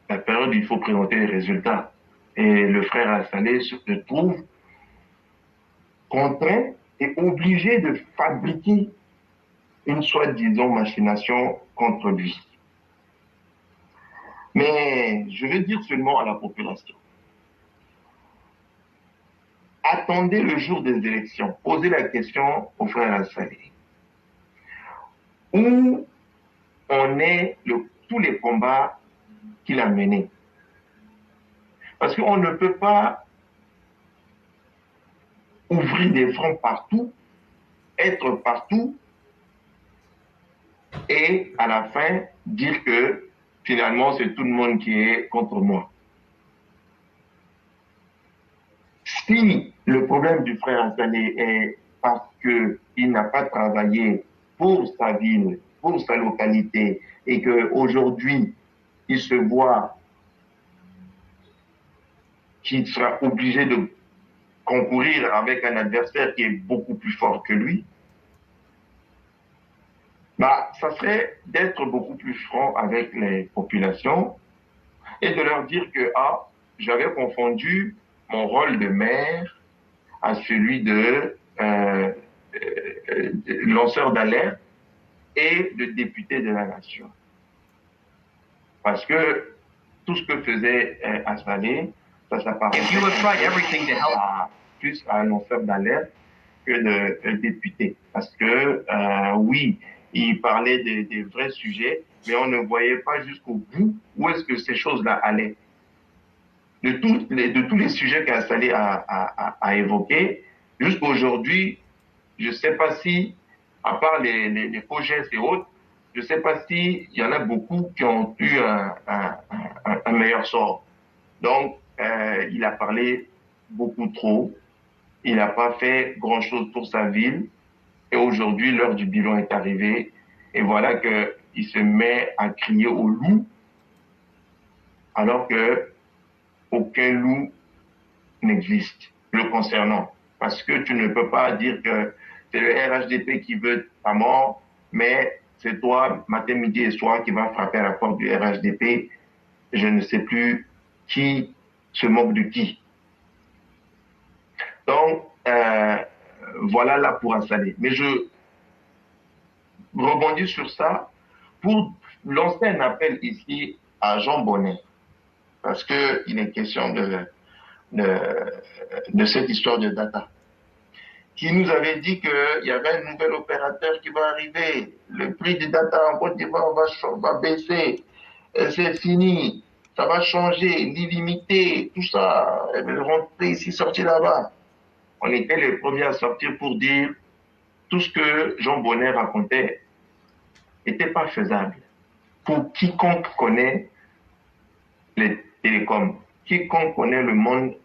la période où il faut présenter les résultats. Et le frère Assalé se trouve contraint et obligé de fabriquer une soi-disant machination contre lui. Mais je veux dire seulement à la population, attendez le jour des élections, posez la question au frère Assalé. Où on est tous les combats qu'il a menés. Parce qu'on ne peut pas ouvrir des fronts partout, être partout, et à la fin dire que finalement c'est tout le monde qui est contre moi. Si le problème du frère Assalé est parce qu'il n'a pas travaillé pour sa ville, pour sa localité, et qu'aujourd'hui il se voit qu'il sera obligé de concourir avec un adversaire qui est beaucoup plus fort que lui, bah, ça serait d'être beaucoup plus franc avec les populations et de leur dire que j'avais confondu mon rôle de maire à celui de lanceur d'alerte et de député de la nation. Parce que tout ce que faisait Assalé, ça s'apparente plus à un lanceur d'alerte que de député. Parce que, oui, il parlait des vrais sujets, mais on ne voyait pas jusqu'au bout où est-ce que ces choses-là allaient. De tous les sujets qu'Assalé a évoqués, jusqu'à aujourd'hui, je ne sais pas si, à part les faux gestes et autres, je ne sais pas s'il y en a beaucoup qui ont eu un meilleur sort. Donc, il a parlé beaucoup trop. Il n'a pas fait grand-chose pour sa ville. Et aujourd'hui, l'heure du bilan est arrivée. Et voilà qu'il se met à crier au loup, alors que aucun loup n'existe le concernant. Parce que tu ne peux pas dire que c'est le RHDP qui veut ta mort, mais c'est toi, matin, midi et soir, qui va frapper à la porte du RHDP. Je ne sais plus qui se moque de qui. Donc, voilà là pour Assalé. Mais je rebondis sur ça pour lancer un appel ici à Jean Bonnet. Parce qu'il est question de cette histoire de data. Qui nous avait dit qu'il y avait un nouvel opérateur qui va arriver. Le prix des data en Côte d'Ivoire va baisser. C'est fini. Ça va changer. L'illimité, tout ça. Rentrer ici, sortir là-bas. On était les premiers à sortir pour dire tout ce que Jean Bonnet racontait n'était pas faisable. Pour quiconque connaît les télécoms, quiconque connaît le monde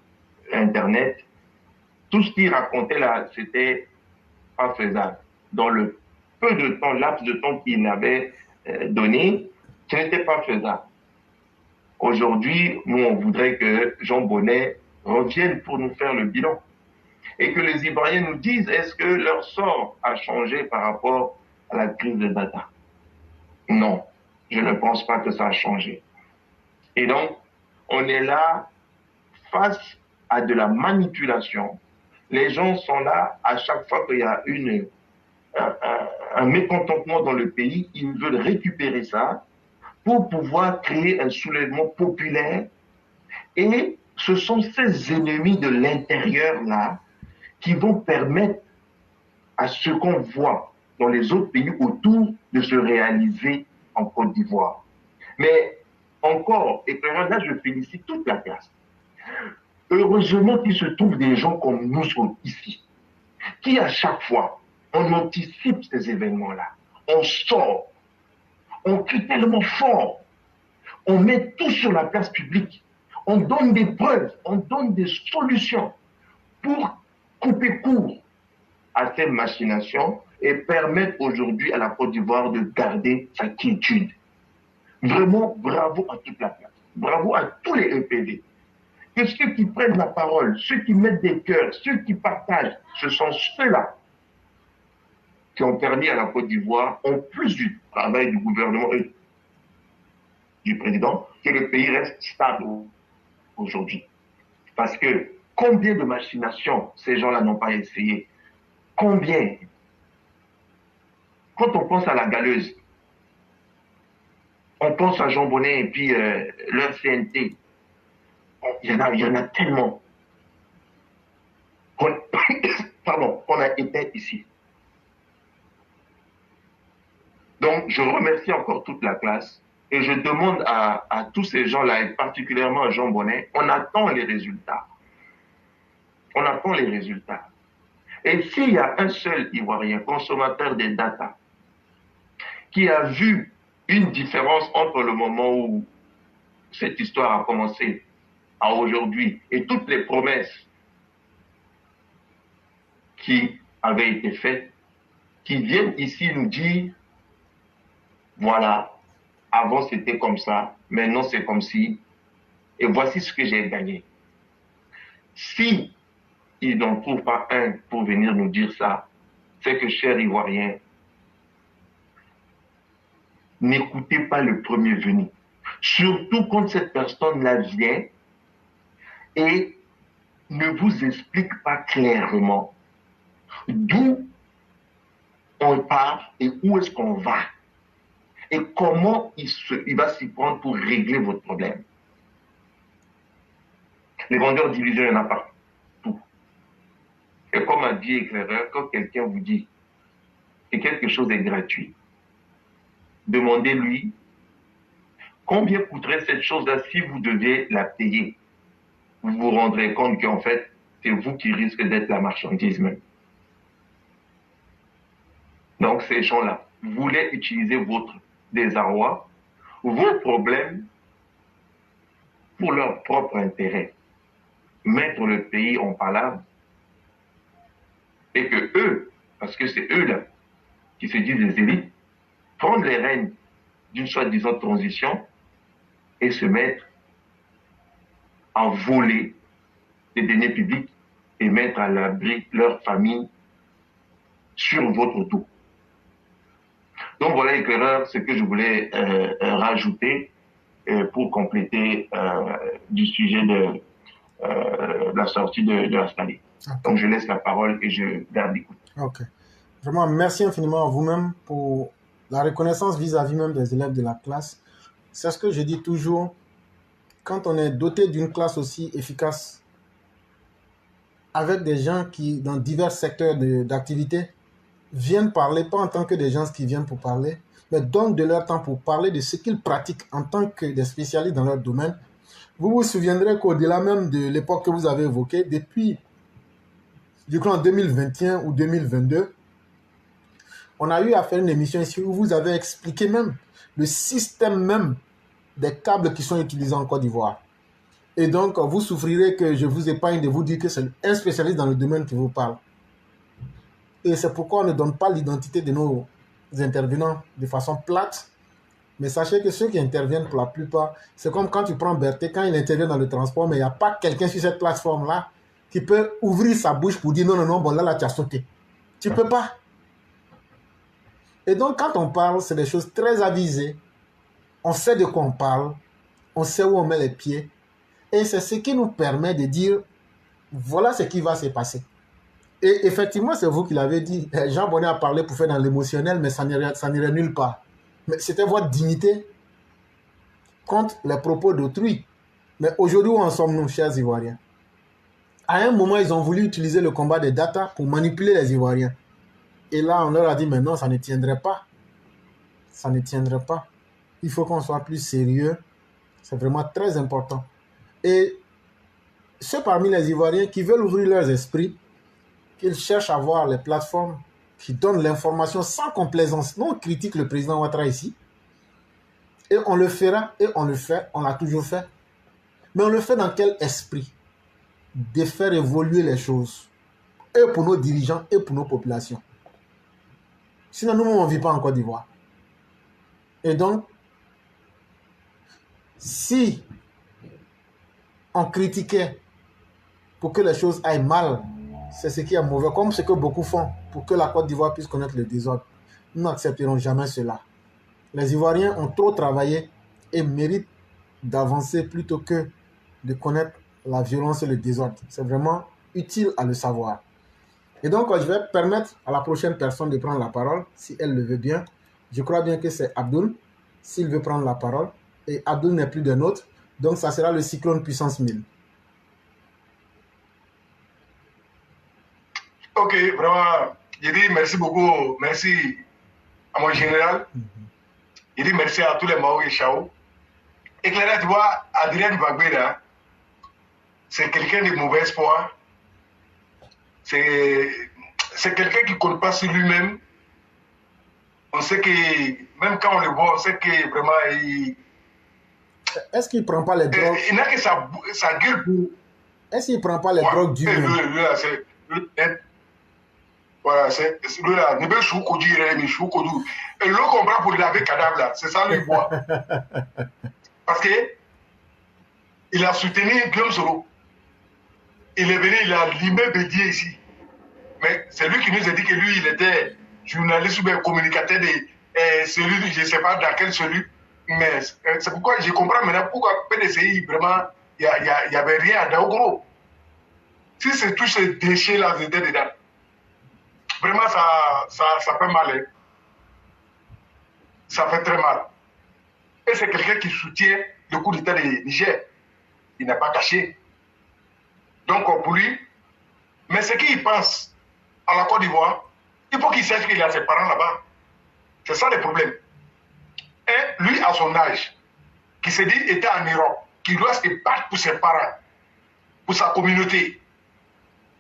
Internet, tout ce qu'il racontait là, c'était pas faisable. Dans le peu de temps, laps de temps qu'il avait donné, ce n'était pas faisable. Aujourd'hui, nous, on voudrait que Jean Bonnet revienne pour nous faire le bilan. Et que les Ivoiriens nous disent, est-ce que leur sort a changé par rapport à la crise de data? Non. Je ne pense pas que ça a changé. Et donc, on est là face à de la manipulation. Les gens sont là à chaque fois qu'il y a un mécontentement dans le pays, ils veulent récupérer ça pour pouvoir créer un soulèvement populaire. Et ce sont ces ennemis de l'intérieur-là qui vont permettre à ce qu'on voit dans les autres pays autour de se réaliser en Côte d'Ivoire. Mais encore, et là je félicite toute la classe. Heureusement qu'il se trouve des gens comme nous ici, qui à chaque fois, on anticipe ces événements-là. On sort, on crie tellement fort, on met tout sur la place publique, on donne des preuves, on donne des solutions pour couper court à ces machinations et permettre aujourd'hui à la Côte d'Ivoire de garder sa quiétude. Vraiment, bravo à toute la place. Bravo à tous les EPV. Que ceux qui prennent la parole, ceux qui mettent des cœurs, ceux qui partagent, ce sont ceux-là qui ont permis à la Côte d'Ivoire, en plus du travail du gouvernement et du président, que le pays reste stable aujourd'hui. Parce que combien de machinations ces gens-là n'ont pas essayé? Combien? Quand on pense à la galeuse, on pense à Jean Bonnet et puis leur CNT. Il y en a tellement qu'on a éteint ici. Donc, je remercie encore toute la classe et je demande à tous ces gens-là, et particulièrement à Jean Bonnet, on attend les résultats. On attend les résultats. Et s'il y a un seul Ivoirien, consommateur des data, qui a vu une différence entre le moment où cette histoire a commencé à aujourd'hui et toutes les promesses qui avaient été faites, qui viennent ici nous dire, voilà, avant c'était comme ça, maintenant c'est comme si, et voici ce que j'ai gagné. Si ils n'en trouvent pas un pour venir nous dire ça, c'est que, chers Ivoiriens, n'écoutez pas le premier venu. Surtout quand cette personne-là vient et ne vous explique pas clairement d'où on part et où est-ce qu'on va et comment il va s'y prendre pour régler votre problème. Les vendeurs d'illusions, il y en a partout. Et comme a dit Éclaireur, quand quelqu'un vous dit que quelque chose est gratuit, demandez-lui combien coûterait cette chose-là si vous deviez la payer. Vous vous rendrez compte qu'en fait, c'est vous qui risquez d'être la marchandise même. Donc ces gens-là voulaient utiliser votre désarroi, vos problèmes pour leur propre intérêt. Mettre le pays en palabre et que eux, parce que c'est eux là qui se disent des élites, prendre les rênes d'une soi-disant transition et se mettre à voler les deniers publics et mettre à l'abri leur famille sur votre dos. Donc voilà, Éclaireur, ce que je voulais rajouter pour compléter du sujet de la sortie de la Stalie. Okay. Donc je laisse la parole et je garde l'écoute. Ok. Vraiment, merci infiniment à vous-même pour la reconnaissance vis-à-vis même des élèves de la classe. C'est ce que je dis toujours, quand on est doté d'une classe aussi efficace, avec des gens qui, dans divers secteurs d'activité, viennent parler, pas en tant que des gens qui viennent pour parler, mais donnent de leur temps pour parler de ce qu'ils pratiquent en tant que des spécialistes dans leur domaine. Vous vous souviendrez qu'au-delà même de l'époque que vous avez évoquée, depuis, je crois en 2021 ou 2022, on a eu à faire une émission ici où vous avez expliqué même le système même des câbles qui sont utilisés en Côte d'Ivoire. Et donc, vous souffrirez que je vous épargne de vous dire que c'est un spécialiste dans le domaine qui vous parle. Et c'est pourquoi on ne donne pas l'identité de nos intervenants de façon plate. Mais sachez que ceux qui interviennent pour la plupart, c'est comme quand tu prends Berthe, quand il intervient dans le transport, mais il n'y a pas quelqu'un sur cette plateforme-là qui peut ouvrir sa bouche pour dire non, non, non, bon là, tu as sauté. Tu ne peux pas. Et donc, quand on parle, c'est des choses très avisées. on sait de quoi on parle, on sait où on met les pieds, et c'est ce qui nous permet de dire, voilà ce qui va se passer. Et effectivement, c'est vous qui l'avez dit. Jean Bonnet a parlé pour faire dans l'émotionnel, mais ça n'irait nulle part. Mais c'était votre dignité contre les propos d'autrui. Mais aujourd'hui, où en sommes-nous, chers Ivoiriens? À un moment, ils ont voulu utiliser le combat des data pour manipuler les Ivoiriens. Et là, on leur a dit, mais non, ça ne tiendrait pas. Ça ne tiendrait pas. Il faut qu'on soit plus sérieux. C'est vraiment très important. Et ceux parmi les Ivoiriens qui veulent ouvrir leurs esprits, qu'ils cherchent à voir les plateformes qui donnent l'information sans complaisance. Nous, on critique le président Ouattara ici. Et on le fera, et on le fait, on l'a toujours fait. Mais on le fait dans quel esprit? De faire évoluer les choses. Et pour nos dirigeants, et pour nos populations. Sinon, nous, on ne vit pas en Côte d'Ivoire. Et donc, si on critiquait pour que les choses aillent mal, c'est ce qui est mauvais, comme ce que beaucoup font pour que la Côte d'Ivoire puisse connaître le désordre. Nous n'accepterons jamais cela. Les Ivoiriens ont trop travaillé et méritent d'avancer plutôt que de connaître la violence et le désordre. C'est vraiment utile à le savoir. Et donc, je vais permettre à la prochaine personne de prendre la parole, si elle le veut bien. Je crois bien que c'est Abdoul, s'il veut prendre la parole. Et Abdoul n'est plus d'un autre, donc ça sera le cyclone puissance 1000. Ok, vraiment, je dis merci beaucoup, merci à mon général. Je dis merci à tous les Mao et Chao. Éclairé, tu vois, Adrien Gbagbe, là, c'est quelqu'un de mauvais espoir. C'est quelqu'un qui ne compte pas sur lui-même. On sait que, même quand on le voit, on sait que vraiment, est-ce qu'il ne prend pas les drogues? Il n'a que sa gueule pour... Est-ce qu'il ne prend pas les drogues du même? Voilà, c'est lui là, ne peut chou kodu, mais chou kodu. Et l'eau qu'on prend pour laver cadavre là, c'est ça le bois. Parce que il a soutenu Guillaume Soro. Il est venu, il a limé Bédier ici. Mais c'est lui qui nous a dit que lui, il était journaliste ou bien communicateur de celui, je ne sais pas dans quel celui. Mais c'est pourquoi je comprends maintenant pourquoi PDCI, vraiment, il n'y avait rien à Daogoro. Si c'est tous ces déchets là, ils étaient dedans. Vraiment, ça fait mal. Hein. Ça fait très mal. Et c'est quelqu'un qui soutient le coup d'État de Niger. Il n'a pas caché. Donc, pour lui, mais ce qu'il pense à la Côte d'Ivoire, il faut qu'il sache qu'il a ses parents là-bas. C'est ça le problème. Et lui, à son âge, qui se dit était en Europe, qui doit se battre pour ses parents, pour sa communauté.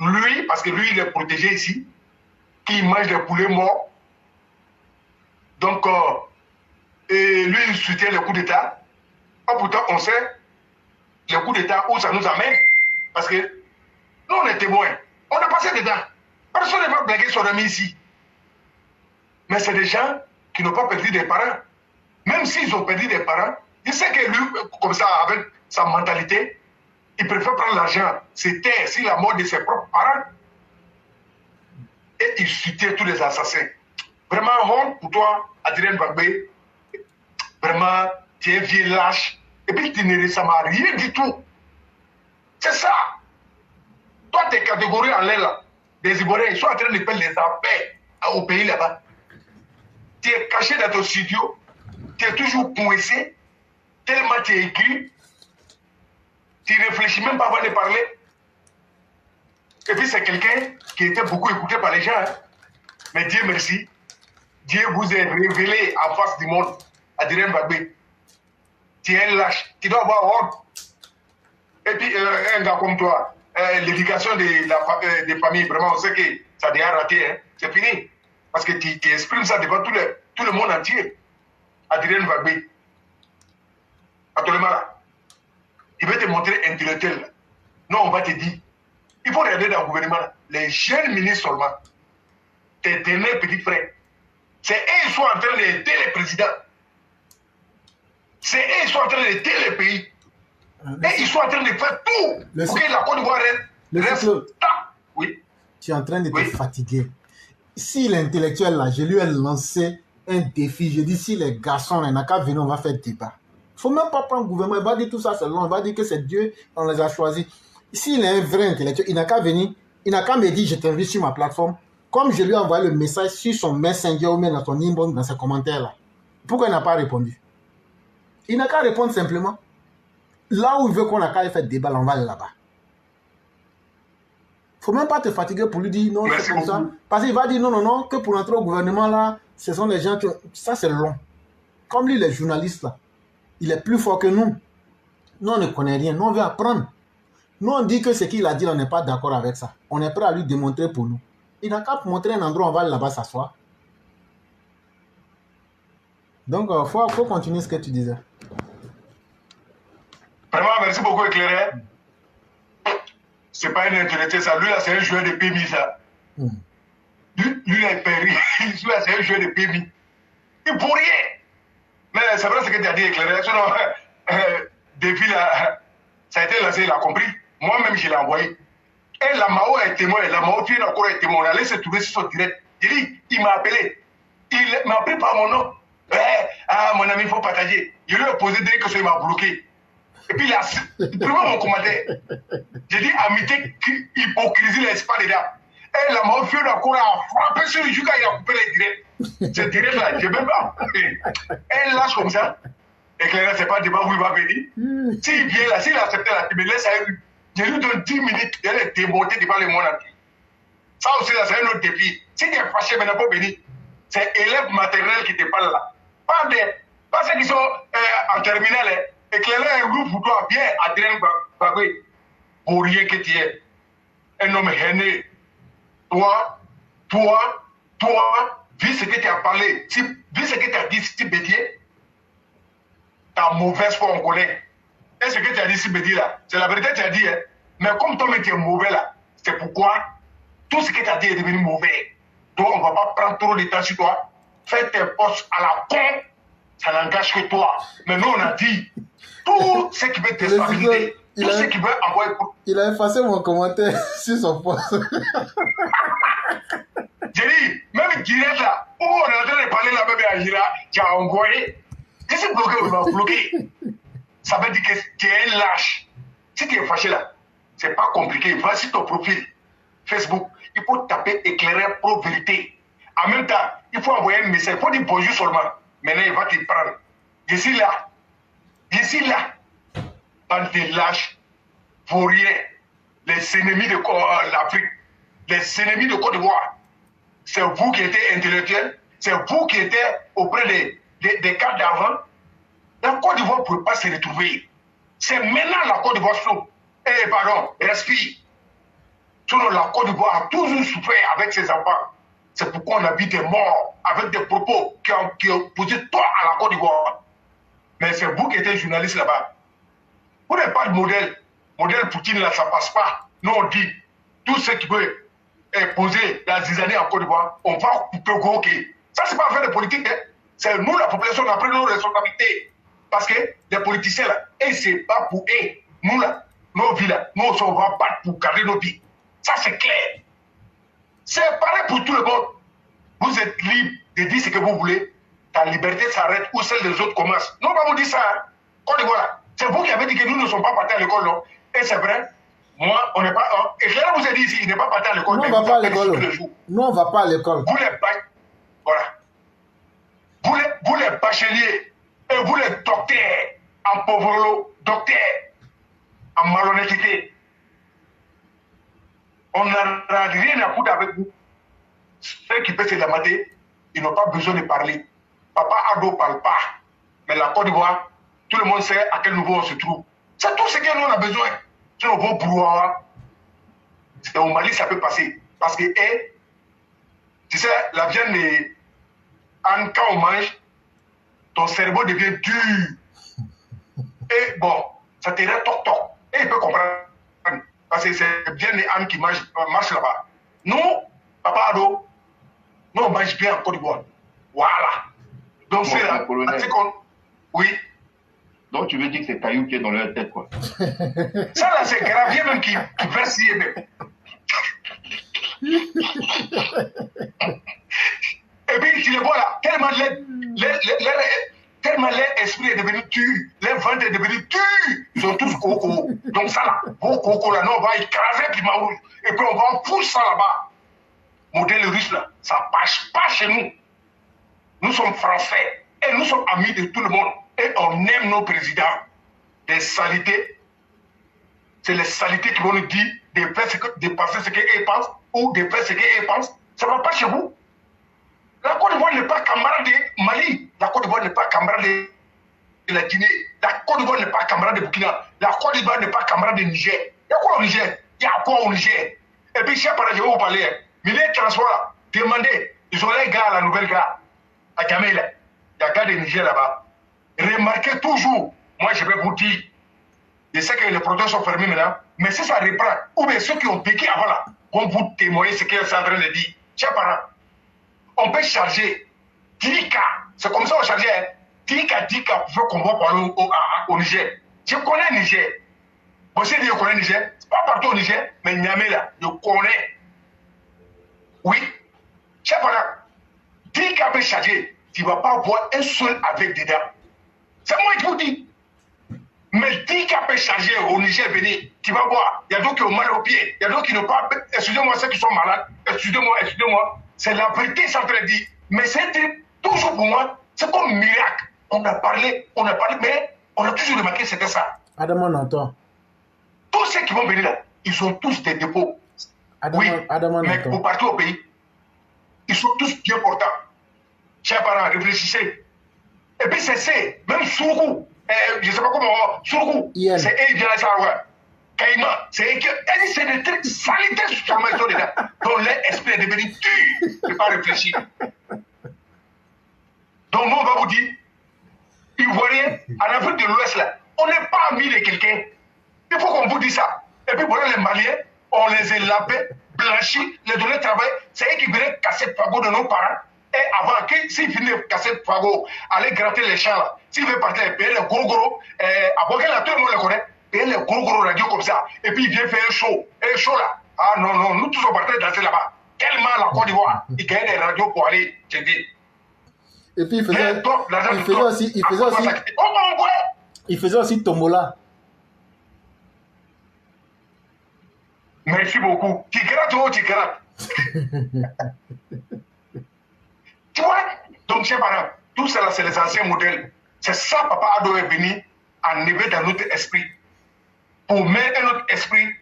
Lui, parce que lui, il est protégé ici, qui mange des poulets morts. Donc, et lui, il soutient le coup d'État. Ah, pourtant, on sait le coup d'État où ça nous amène. Parce que nous, on est témoins. On a passé dedans. Personne ne va blaguer son ami ici. Mais c'est des gens qui n'ont pas perdu des parents. Même s'ils ont perdu des parents, il sait que lui, comme ça, avec sa mentalité, il préfère prendre l'argent, se taire sur la mort de ses propres parents. Et il soutient tous les assassins. Vraiment, honte pour toi, Adrien Gbagbe. Vraiment, tu es vieux lâche. Et puis, tu ne ressembles à rien du tout. C'est ça. Toi, tes catégories en l'air là, des Ivoiriens, ils sont en train de faire les appels au pays là-bas. Tu es caché dans ton studio. Tu es toujours coincé. Tellement tu es écrit. Tu ne réfléchis même pas avant de parler. Et puis c'est quelqu'un qui était beaucoup écouté par les gens. Hein. Mais Dieu merci. Dieu vous a révélé en face du monde. Adrien Gbagbe. Tu es un lâche. Tu dois avoir honte. Et puis un gars comme toi, l'éducation des familles, vraiment, on sait que ça a déjà raté. Hein. C'est fini. Parce que tu exprimes ça devant tout le monde entier. Adrien Gbagbe. Actuellement là. Il veut te montrer intellectuel. Non, on va te dire. Il faut regarder dans le gouvernement. Les jeunes ministres seulement. Tes derniers petits frères. C'est eux qui sont en train d'aider les présidents. C'est eux qui sont en train d'aider les pays. Et ils sont en train de faire tout pour que la Côte d'Ivoire reste. Oui. Tu es en train de te fatiguer. Si l'intellectuel là, je lui ai lancé un défi. Je dis, si les garçons, il n'y a qu'à venir, on va faire débat. Il ne faut même pas prendre le gouvernement. Il va dire tout ça, c'est long. Il va dire que c'est Dieu, on les a choisis. S'il est un vrai intellectuel, il n'a qu'à venir. Il n'a qu'à me dire, je t'invite sur ma plateforme. Comme je lui ai envoyé le message sur son Messenger ou même dans son inbox, dans ses commentaires là. Pourquoi il n'a pas répondu? Il n'a qu'à répondre simplement. Là où il veut qu'on a qu'à faire débat, on va aller là-bas. Il ne faut même pas te fatiguer pour lui dire non, c'est comme ça. Parce qu'il va dire non, que pour entrer au gouvernement là, ce sont des gens qui... Ça, c'est long. Comme lui, les journalistes là, il est plus fort que nous. Nous, on ne connaît rien. Nous, on veut apprendre. Nous, on dit que ce qu'il a dit, on n'est pas d'accord avec ça. On est prêt à lui démontrer pour nous. Il n'a qu'à montrer un endroit où on va aller là-bas s'asseoir. Donc, il faut continuer ce que tu disais. Vraiment, merci beaucoup, Éclairé. C'est pas un intellectuel, ça. Lui, là, c'est un joueur de PMI, ça. Lui, là, il paye rien. Lui, là, c'est un joueur de PMI. Il pour rien. Mais c'est vrai ce que tu as dit, Éclairé. Sinon, depuis là, ça a été lancé, il a compris. Moi-même, je l'ai envoyé. Et la Mao est témoin. La Mao, tu es encore un témoin. On allait se trouver sur son direct. Il m'a appelé. Il m'a pris par mon nom. Mon ami, il faut partager. Je lui ai posé dès que ça, il m'a bloqué. Et puis, il a pris mon commentaire. J'ai dit, amitié, hypocrisie, n'est-ce pas, dedans. Et la Mao, il a encore frappé sur le jus quand il a coupé les directs. Ce direct-là, je n'ai même pas. Elle lâche comme ça. Éclairé, c'est pas le débat où il va venir. S'il vient là, s'il accepte là, tu me laisses à lui. Je lui donne 10 minutes, il est démonté devant le monde entier. Ça aussi, là, c'est un autre défi. Si tu es fâché, mais n'a pas venir. C'est élève maternel qui te parle là. Pas ceux qui sont en terminale. Éclairé un groupe pour toi, bien, Adrien Bagoué. Pour rien que tu es. Un homme haineux. Toi, vu ce que tu as parlé, vu ce que tu as dit, si Bédier, ta mauvaise foi, on connaît. Et ce que tu as dit, si Bédier là, c'est la vérité que tu as dit, hein. Mais comme toi, tu es mauvais là, c'est pourquoi tout ce que tu as dit est devenu mauvais. Donc, on ne va pas prendre trop de temps sur toi. Fais tes postes à la con, ça n'engage que toi. Mais nous, on a dit, tout ce qui veut déstabiliser, tout ce qui veut envoyer... Il a effacé mon commentaire sur son poste. J'ai dit, même direct là, où on est en train de parler là, même à Gira, tu as envoyé. Je suis bloqué, on m'a bloqué. Ça veut dire que tu es un lâche. Si tu es fâché là, c'est pas compliqué. Va sur ton profil Facebook, il faut taper Éclairé Pro Vérité. En même temps, il faut envoyer un message. Il faut dire bonjour seulement. Maintenant, il va te prendre. Je suis là. Bande de lâches, vauriens, les ennemis de l'Afrique, les ennemis de Côte d'Ivoire. C'est vous qui étiez intellectuels, c'est vous qui étiez auprès des cadres d'avant. La Côte d'Ivoire ne peut pas se retrouver. C'est maintenant la Côte d'Ivoire souffre. Respire. Sinon, la Côte d'Ivoire a toujours souffert avec ses enfants. C'est pourquoi on a vu des morts avec des propos qui ont posé tort à la Côte d'Ivoire. Mais c'est vous qui étiez journaliste là-bas. Vous n'avez pas de modèle. Modèle Poutine, là, ça ne passe pas. Nous, on dit, tout ce qui peut poser la zizanie en Côte d'Ivoire, on va couper gros. Ça, c'est pas affaire de politique. Hein. C'est nous, la population, on a pris nos responsabilités. Parce que les politiciens, là, et c'est pas pour eux. Nous, là, nos vies, là, nous, on va battre pour garder nos vies. Ça, c'est clair. C'est pareil pour tout le monde. Vous êtes libre de dire ce que vous voulez. Ta liberté s'arrête où celle des autres commence. Non, pas vous dire ça. Hein. Côte d'Ivoire, là. C'est vous qui avez dit que nous ne sommes pas partis à l'école, non? Et c'est vrai. Moi, on n'est pas. Et Cléra vous a dit ici, il n'est pas parti à l'école. Nous, on ne va pas à l'école. Nous, on ne va pas à l'école. Vous les voilà. Vous les bacheliers et vous les docteurs en pauvreté, docteurs en malhonnêteté. On n'a rien à foutre avec vous. Ceux qui peuvent se lamenter, ils n'ont pas besoin de parler. Papa Ado ne parle pas. Mais la Côte d'Ivoire, tout le monde sait à quel niveau on se trouve. C'est tout ce que nous on a besoin. C'est un beau brouhaha. C'est au Mali, ça peut passer. Parce que, tu sais, la viande de Anne, quand on mange, ton cerveau devient dur. Et bon, ça te rend toc-toc. Et il peut comprendre. Parce que c'est bien les ânes qui marchent là-bas. Nous, Papa Ado, nous on mange bien en Côte d'Ivoire. Voilà. Donc c'est là. Oui. Donc tu veux dire que c'est Caillou qui est dans leur tête, quoi. Ça là, c'est Gravier même qui verse même. Et puis, tu les vois là, tellement leur esprit est devenu tu, leur ventre est devenu tu, ils sont tous coco. Donc ça là, vos coco là, non, on va écraser Pima Rouge, et puis on va pousser ça là-bas. Modèle russe là, ça passe pas chez nous. Nous sommes français, et nous sommes amis de tout le monde, et on aime nos présidents. Des saletés, c'est les saletés qui vont nous dire de penser ce qu'ils pensent, ou de faire ce qu'ils pensent. Ça ne va pas chez vous. La Côte d'Ivoire n'est pas camarade de Mali. La Côte d'Ivoire n'est pas camarade de la Guinée. La Côte d'Ivoire n'est pas camarade de Burkina. La Côte d'Ivoire n'est pas camarade de Niger. Il y a quoi au Niger? Il y a quoi au Niger? Et puis, cher je vais vous parler. Milieu de transport, là, demandez. Ils ont les gars à la nouvelle gare, à Djamé, là. Il y a un gars de Niger là-bas. Remarquez toujours, moi je vais vous dire, je sais que les producteurs sont fermés maintenant, mais si ça reprend, ou bien ceux qui ont piqué avant là, vont vous témoigner ce qu'ils sont en train de dire. Chers parents, on peut charger 10 cas, c'est comme ça on chargeait, hein, 10 cas pour faire qu'on va parler au Niger. Je connais le Niger. Moi aussi, je connais le Niger. C'est pas partout au Niger, mais Niamey là, je connais. Oui. Chers parents, 10 cas peut charger, tu ne vas pas voir un seul avec dedans. C'est moi qui vous dis. Mais 10 cas peut charger au Niger, venir, tu vas voir. Il y a d'autres qui ont mal aux pieds, il y a d'autres qui n'ont pas. Excusez-moi, ceux qui sont malades. Excusez-moi. C'est la vérité, c'est en train de dire. Mais c'est toujours pour moi, c'est comme un miracle. On a parlé, mais on a toujours remarqué que c'était ça. Adama Nanton. Tous ceux qui vont venir là, ils ont tous des dépôts. Adama mais pour partout au pays, ils sont tous bien portants. Chers parents, réfléchissez. Et puis c'est même Soukou, je ne sais pas comment, Soukou, c'est eux qui viennent à ça. Caïman, c'est des trucs sanitaires sur ma maison dedans, dont l'esprit est devenu tu, ne peux pas réfléchir. Donc nous, on va vous dire, Ivoiriens, en Afrique de l'Ouest, là, on n'est pas amis de quelqu'un. Il faut qu'on vous dise ça. Et puis voilà les Maliens, on les a lavés, blanchis, les donner travail. C'est eux qui venaient casser le fagot de nos parents. Et avant que, s'ils venaient casser le fagot, aller gratter les champs là, s'ils veulent partir, payer les gros, à Bourg là, tout le monde les connaît, payer les gros radios comme ça. Et puis il vient faire un show. Et le show là, ah non, nous tous on partait danser là-bas. Tellement la Côte d'Ivoire, ils gagnaient des radios pour aller chanter. Et puis il faisait aussi Tombola. Merci beaucoup. Tu grattes. Tu vois? Donc, chers parents, tout cela, c'est les anciens modèles. C'est ça, Papa Ado est venu enlever dans notre esprit. Pour mettre un autre esprit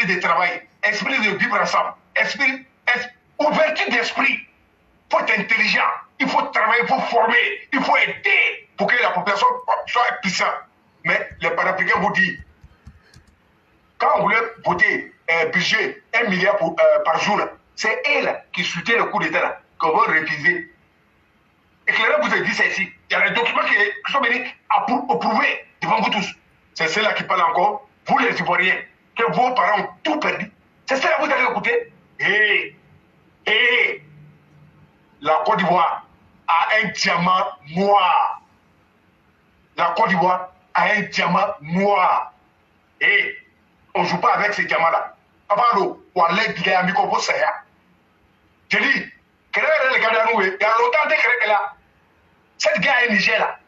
de travail, esprit de vivre ensemble, ouverture d'esprit. Il faut être intelligent, il faut travailler, il faut former, il faut aider pour que la population soit puissante. Mais les Panafricains vous disent, quand on voulait voter un budget 1 milliard par jour, c'est elle qui soutient le coup d'État qu'on va refuser. Et Clara vous a dit ça ici. Il y a des documents qui sont venus approuver devant vous tous. C'est celle-là qui parle encore, vous les Ivoiriens, que vos parents ont tout perdu. C'est celle-là que vous allez écouter. Et la Côte d'Ivoire a un diamant noir. La Côte d'Ivoire a un diamant noir. Et on ne joue pas avec ces diamants-là. Avant, on allait dire à Mikopo Saya. Je dis, il y a longtemps que là, cette guerre est Niger là.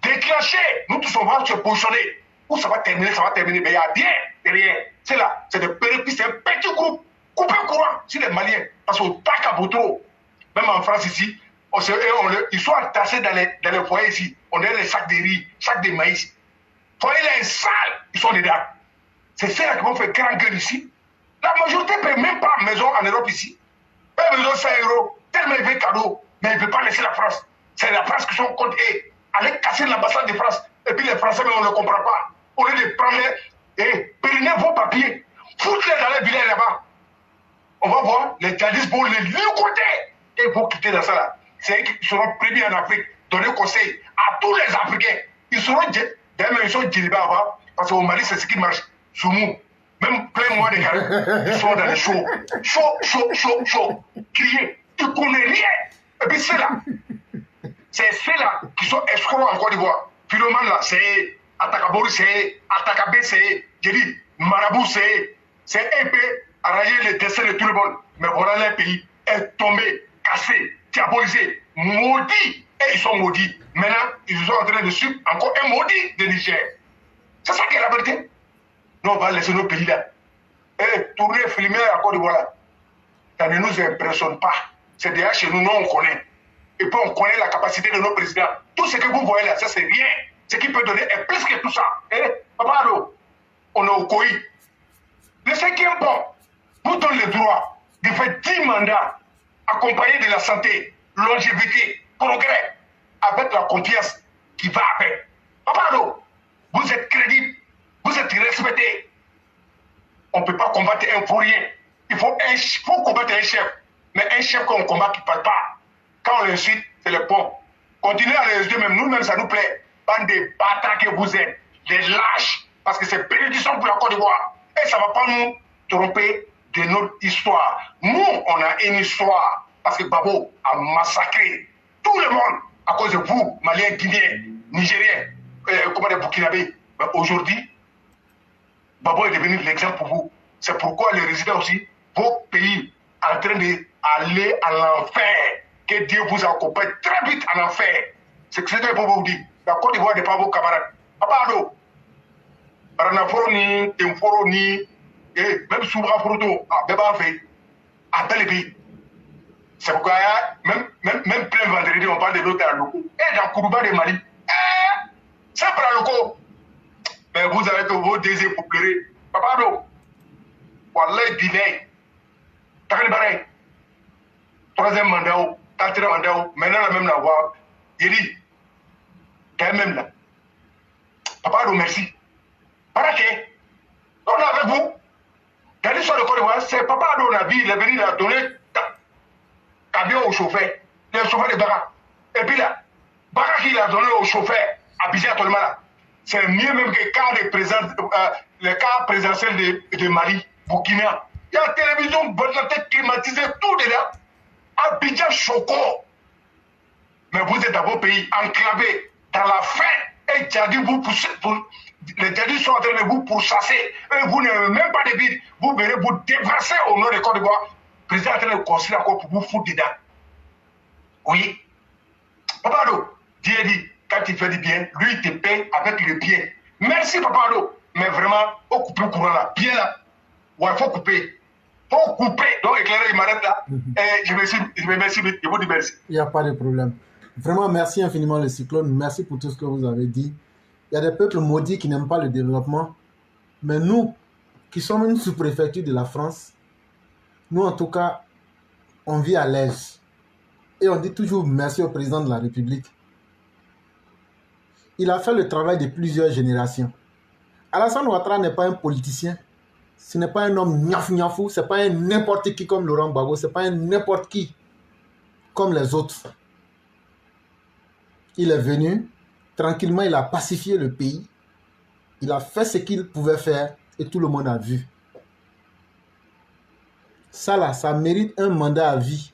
Déclenché, nous tous on va se positionner. Où ça va terminer, mais il y a bien derrière. C'est là, c'est des péripéties, c'est un petit groupe. Coupé courant sur les Maliens. Parce qu'on taque à Boutro. Même en France ici, ils sont entassés dans les foyers ici. On a les sacs de riz, sacs de maïs. Foyer là est sale, ils sont dedans. C'est ceux-là qui vont faire grand gueule ici. La majorité ne paie même pas maison en Europe ici. Pas besoin de 100 €, tellement il veut cadeau, mais il ne veut pas laisser la France. C'est la France qui sont contre eux. Allez casser l'ambassade de France. Et puis les Français, mais on ne le comprend pas. Au lieu de prendre et périner vos papiers, foutez-les dans les villages là-bas. On va voir les djihadistes vont les côté et ils vont quitter dans ça là. C'est eux qui seront premiers en Afrique, donner conseil à tous les Africains. Ils seront, d'ailleurs, ils sont djihadistes avant, parce qu'au Mali, c'est ce qui marche. Soumou. Même plein mois de carré, ils sont dans les shows. Chaud. Crier. Ils ne connaissent rien. Et puis c'est ceux-là qui sont escrocs en Côte d'Ivoire. Philoman là, c'est Atakabori, c'est Atakabé, c'est Djedi, Marabout, c'est un peu arranger le destin de tout le monde. Mais voilà, le pays est tombé, cassé. diabolisés, maudits, et ils sont maudits. Maintenant, ils sont en train de suivre encore un maudit de Niger. C'est ça qui est la vérité. Nous, on va laisser nos pays là. Et tourner, filmer à Côte d'Ivoire, ça ne nous impressionne pas. C'est déjà chez nous, on connaît. Et puis on connaît la capacité de nos présidents. Tout ce que vous voyez là, ça c'est rien. Ce qui peut donner est plus que tout ça. Papa Ado, on est au COI. Le cinquième point vous donne le droit de faire 10 mandats accompagnés de la santé, longévité, progrès, avec la confiance qui va avec. Papa Ado, vous êtes crédible, vous êtes respecté. On ne peut pas combattre un pour rien. Il faut combattre un chef. Mais un chef qu'on combat qui ne parle pas. Quand on l'insulte, c'est le pont. Continuez à l'insulter, même nous-mêmes, ça nous plaît. Bande de bâtards que vous êtes, des lâches, parce que c'est bénédiction pour la Côte d'Ivoire. Et ça ne va pas nous tromper de notre histoire. Nous, on a une histoire, parce que Babo a massacré tout le monde à cause de vous, Maliens, Guinéens, Nigériens, Burkinabés. Mais aujourd'hui, Babo est devenu l'exemple pour vous. C'est pourquoi les résidents aussi, vos pays, en train d'aller à l'enfer. Que Dieu vous accompagne très vite en enfer. C'est ce que je peux vous dire. La Côte d'Ivoire n'est pas vos camarades. Papa Ado, Baranaforo ni, Temforo ni, et même Soubra Froto, à Beba fait, à tel pays. C'est pourquoi, même plein vendredi, on parle de l'autre à Loko. Et dans Kourouba de Mali, c'est pour la Loko. Mais vous avez que vos désirs pour pleurer. Papa Ado, Wallah, Guinée, Takali Baré, troisième mandat, quatrième mandat, maintenant la même la voix. Il dit, t'es même là. Papa Ado, merci. Paraké, on est avec vous. Dans l'histoire de Côte d'Ivoire, c'est Papa Ado Nabi, il est venu la donner camion au chauffeur, le chauffeur de Baka. Et puis là, Baka qui l'a donné au chauffeur, à Abidjan actuellement là, c'est mieux même que le cas présidentiel de Mali, Burkina. Il y a la télévision, la tête climatisée, tout dedans. Abidjan Choco. Mais vous êtes dans vos pays enclavés dans la faim. Et les djihadistes sont en train de vous pourchasser. Et vous n'avez même pas de vide. Vous venez vous déverser au nom de Côte d'Ivoire. Le président est en train de construire encore pour vous foutre dedans. Oui. Papa Ado, Dieu dit, quand il fait du bien, lui il te paie avec le bien. Merci Papa Ado. Mais vraiment, faut couper le courant là. Bien là. Ouais, faut couper. Faut couper. Donc éclairer, il m'arrête là. Et je vous dis merci. Il n'y a pas de problème. Vraiment, merci infiniment le cyclone. Merci pour tout ce que vous avez dit. Il y a des peuples maudits qui n'aiment pas le développement. Mais nous, qui sommes une sous-préfecture de la France, nous en tout cas, on vit à l'aise. Et on dit toujours merci au président de la République. Il a fait le travail de plusieurs générations. Alassane Ouattara n'est pas un politicien. Ce n'est pas un homme niafou, ce n'est pas un n'importe qui comme Laurent Gbagbo, ce n'est pas un n'importe qui comme les autres. Il est venu, tranquillement, il a pacifié le pays. Il a fait ce qu'il pouvait faire et tout le monde a vu. Ça là, ça mérite un mandat à vie.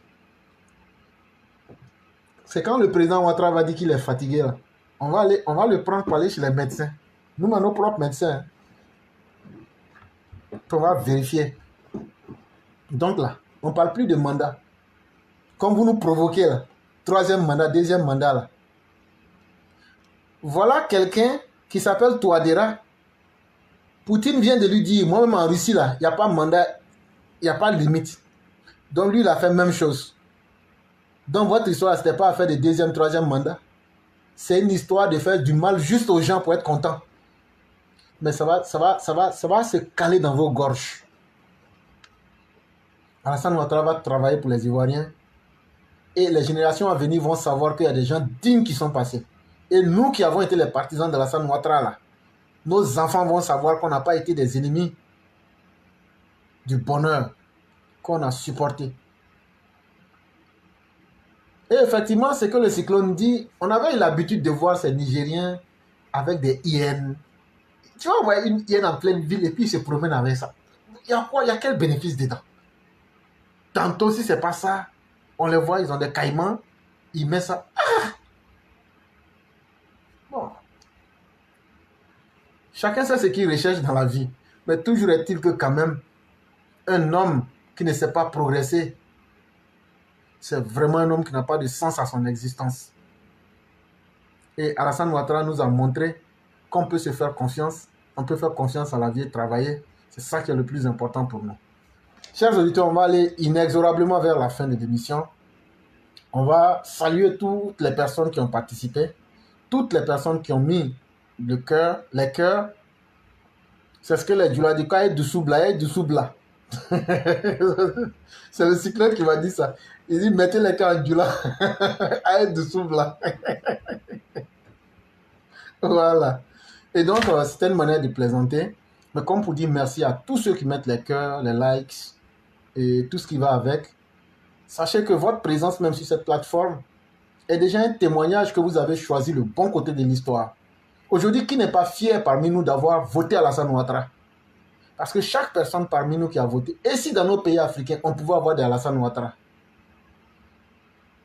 C'est quand le président Ouattara va dire qu'il est fatigué, là, on va le prendre pour aller chez les médecins. Nous, nos propres médecins. On va vérifier. Donc là, on ne parle plus de mandat. Comme vous nous provoquez là, troisième mandat, deuxième mandat là. Voilà quelqu'un qui s'appelle Touadéra. Poutine vient de lui dire, moi-même en Russie là, il n'y a pas mandat, il n'y a pas de limite. Donc lui, il a fait la même chose. Donc votre histoire, ce n'était pas à faire de deuxième, troisième mandat. C'est une histoire de faire du mal juste aux gens pour être contents. Mais ça va se caler dans vos gorges. Alassane Ouattara va travailler pour les Ivoiriens. Et les générations à venir vont savoir qu'il y a des gens dignes qui sont passés. Et nous qui avons été les partisans d'Alassane Ouattara, là, nos enfants vont savoir qu'on n'a pas été des ennemis du bonheur qu'on a supporté. Et effectivement, c'est que le cyclone dit, on avait l'habitude de voir ces Nigériens avec des hyènes. Tu vois, ouais, une hyène en pleine ville et puis ils se promènent avec ça. Il y a quoi? Il y a quel bénéfice dedans? Tantôt, si c'est pas ça, on les voit, ils ont des caïmans, ils mettent ça. Ah! Bon. Chacun sait ce qu'il recherche dans la vie. Mais toujours est-il que quand même, un homme qui ne sait pas progresser, c'est vraiment un homme qui n'a pas de sens à son existence. Et Alassane Ouattara nous a montré qu'on peut se faire confiance, on peut faire confiance à la vie et travailler. C'est ça qui est le plus important pour nous. Chers auditeurs, on va aller inexorablement vers la fin de l'émission. On va saluer toutes les personnes qui ont participé, toutes les personnes qui ont mis le cœur, les cœurs. C'est ce que les Djoula disent, Kaye Doussoubla, Doussoubla. C'est le cyclone qui m'a dit ça. Il dit, mettez les cœurs en Djoula, Aïe Doussoubla. Voilà. Et donc, c'était une manière de plaisanter. Mais comme pour dire merci à tous ceux qui mettent les cœurs, les likes et tout ce qui va avec. Sachez que votre présence même sur cette plateforme est déjà un témoignage que vous avez choisi le bon côté de l'histoire. Aujourd'hui, qui n'est pas fier parmi nous d'avoir voté Alassane Ouattara? Parce que chaque personne parmi nous qui a voté, et si dans nos pays africains, on pouvait avoir des Alassane Ouattara?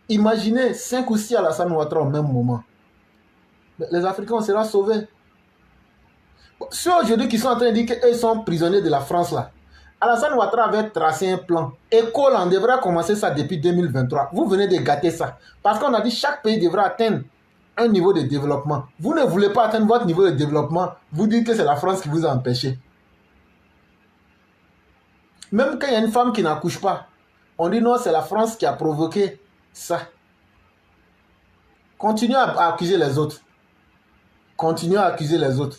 Imaginez 5 ou 6 Alassane Ouattara au même moment. Les Africains, on sera sauvés. Ceux aujourd'hui qui sont en train de dire qu'ils sont prisonniers de la France là, Alassane Ouattara avait tracé un plan. ECO, on devrait commencer ça depuis 2023. Vous venez de gâter ça. Parce qu'on a dit que chaque pays devrait atteindre un niveau de développement. Vous ne voulez pas atteindre votre niveau de développement. Vous dites que c'est la France qui vous a empêché. Même quand il y a une femme qui n'accouche pas, on dit non, c'est la France qui a provoqué ça. Continuez à accuser les autres. Continuez à accuser les autres.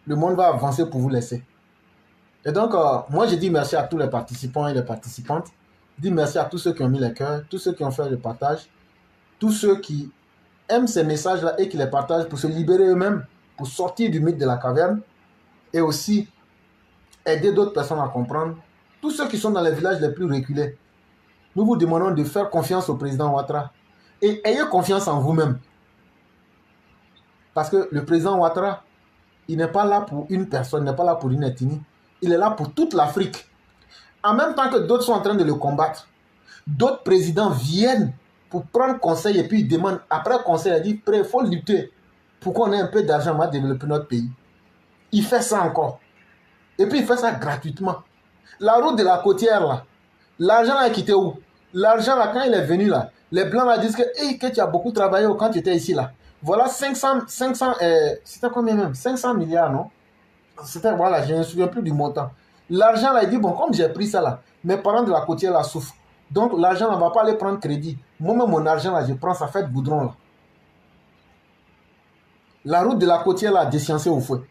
Le monde va avancer pour vous laisser. Et donc, moi, je dis merci à tous les participants et les participantes. Je dis merci à tous ceux qui ont mis les cœurs, tous ceux qui ont fait le partage, tous ceux qui aiment ces messages-là et qui les partagent pour se libérer eux-mêmes, pour sortir du mythe de la caverne et aussi aider d'autres personnes à comprendre. Tous ceux qui sont dans les villages les plus reculés, nous vous demandons de faire confiance au président Ouattara et ayez confiance en vous-même. Parce que le président Ouattara, il n'est pas là pour une personne, il n'est pas là pour une ethnie. Il est là pour toute l'Afrique. En même temps que d'autres sont en train de le combattre, d'autres présidents viennent pour prendre conseil et puis ils demandent, après conseil, il dit, il faut lutter pour qu'on ait un peu d'argent à développer notre pays. Il fait ça encore. Et puis il fait ça gratuitement. La route de la côtière là, l'argent là est quitté où? L'argent là, quand il est venu là, les Blancs là disent que, hey, que tu as beaucoup travaillé quand tu étais ici là. Voilà 500 c'était combien même? 500 milliards, non? C'était, voilà, je ne me souviens plus du montant. L'argent là, il dit, bon, comme j'ai pris ça là, mes parents de la côtière là souffrent. Donc l'argent là, on ne va pas aller prendre crédit. Moi-même, mon argent là, je prends, ça fait de goudron là. La route de la côtière là, déciencée au fouet.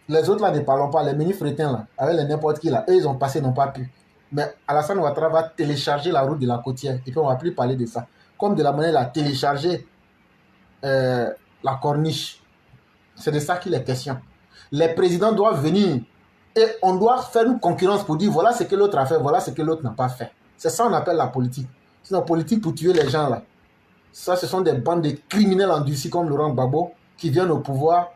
Les autres là ne parlons pas, les mini-frétins là, avec les n'importe qui là, eux ils ont passé, n'ont pas pu. Mais Alassane Ouattara va télécharger la route de la côtière et puis on ne va plus parler de ça. Comme de la manière il a téléchargé la corniche. C'est de ça qu'il est question. Les présidents doivent venir et on doit faire une concurrence pour dire voilà ce que l'autre a fait, voilà ce que l'autre n'a pas fait. C'est ça qu'on appelle la politique. C'est une politique pour tuer les gens là. Ça, ce sont des bandes de criminels endurcis comme Laurent Gbagbo qui viennent au pouvoir.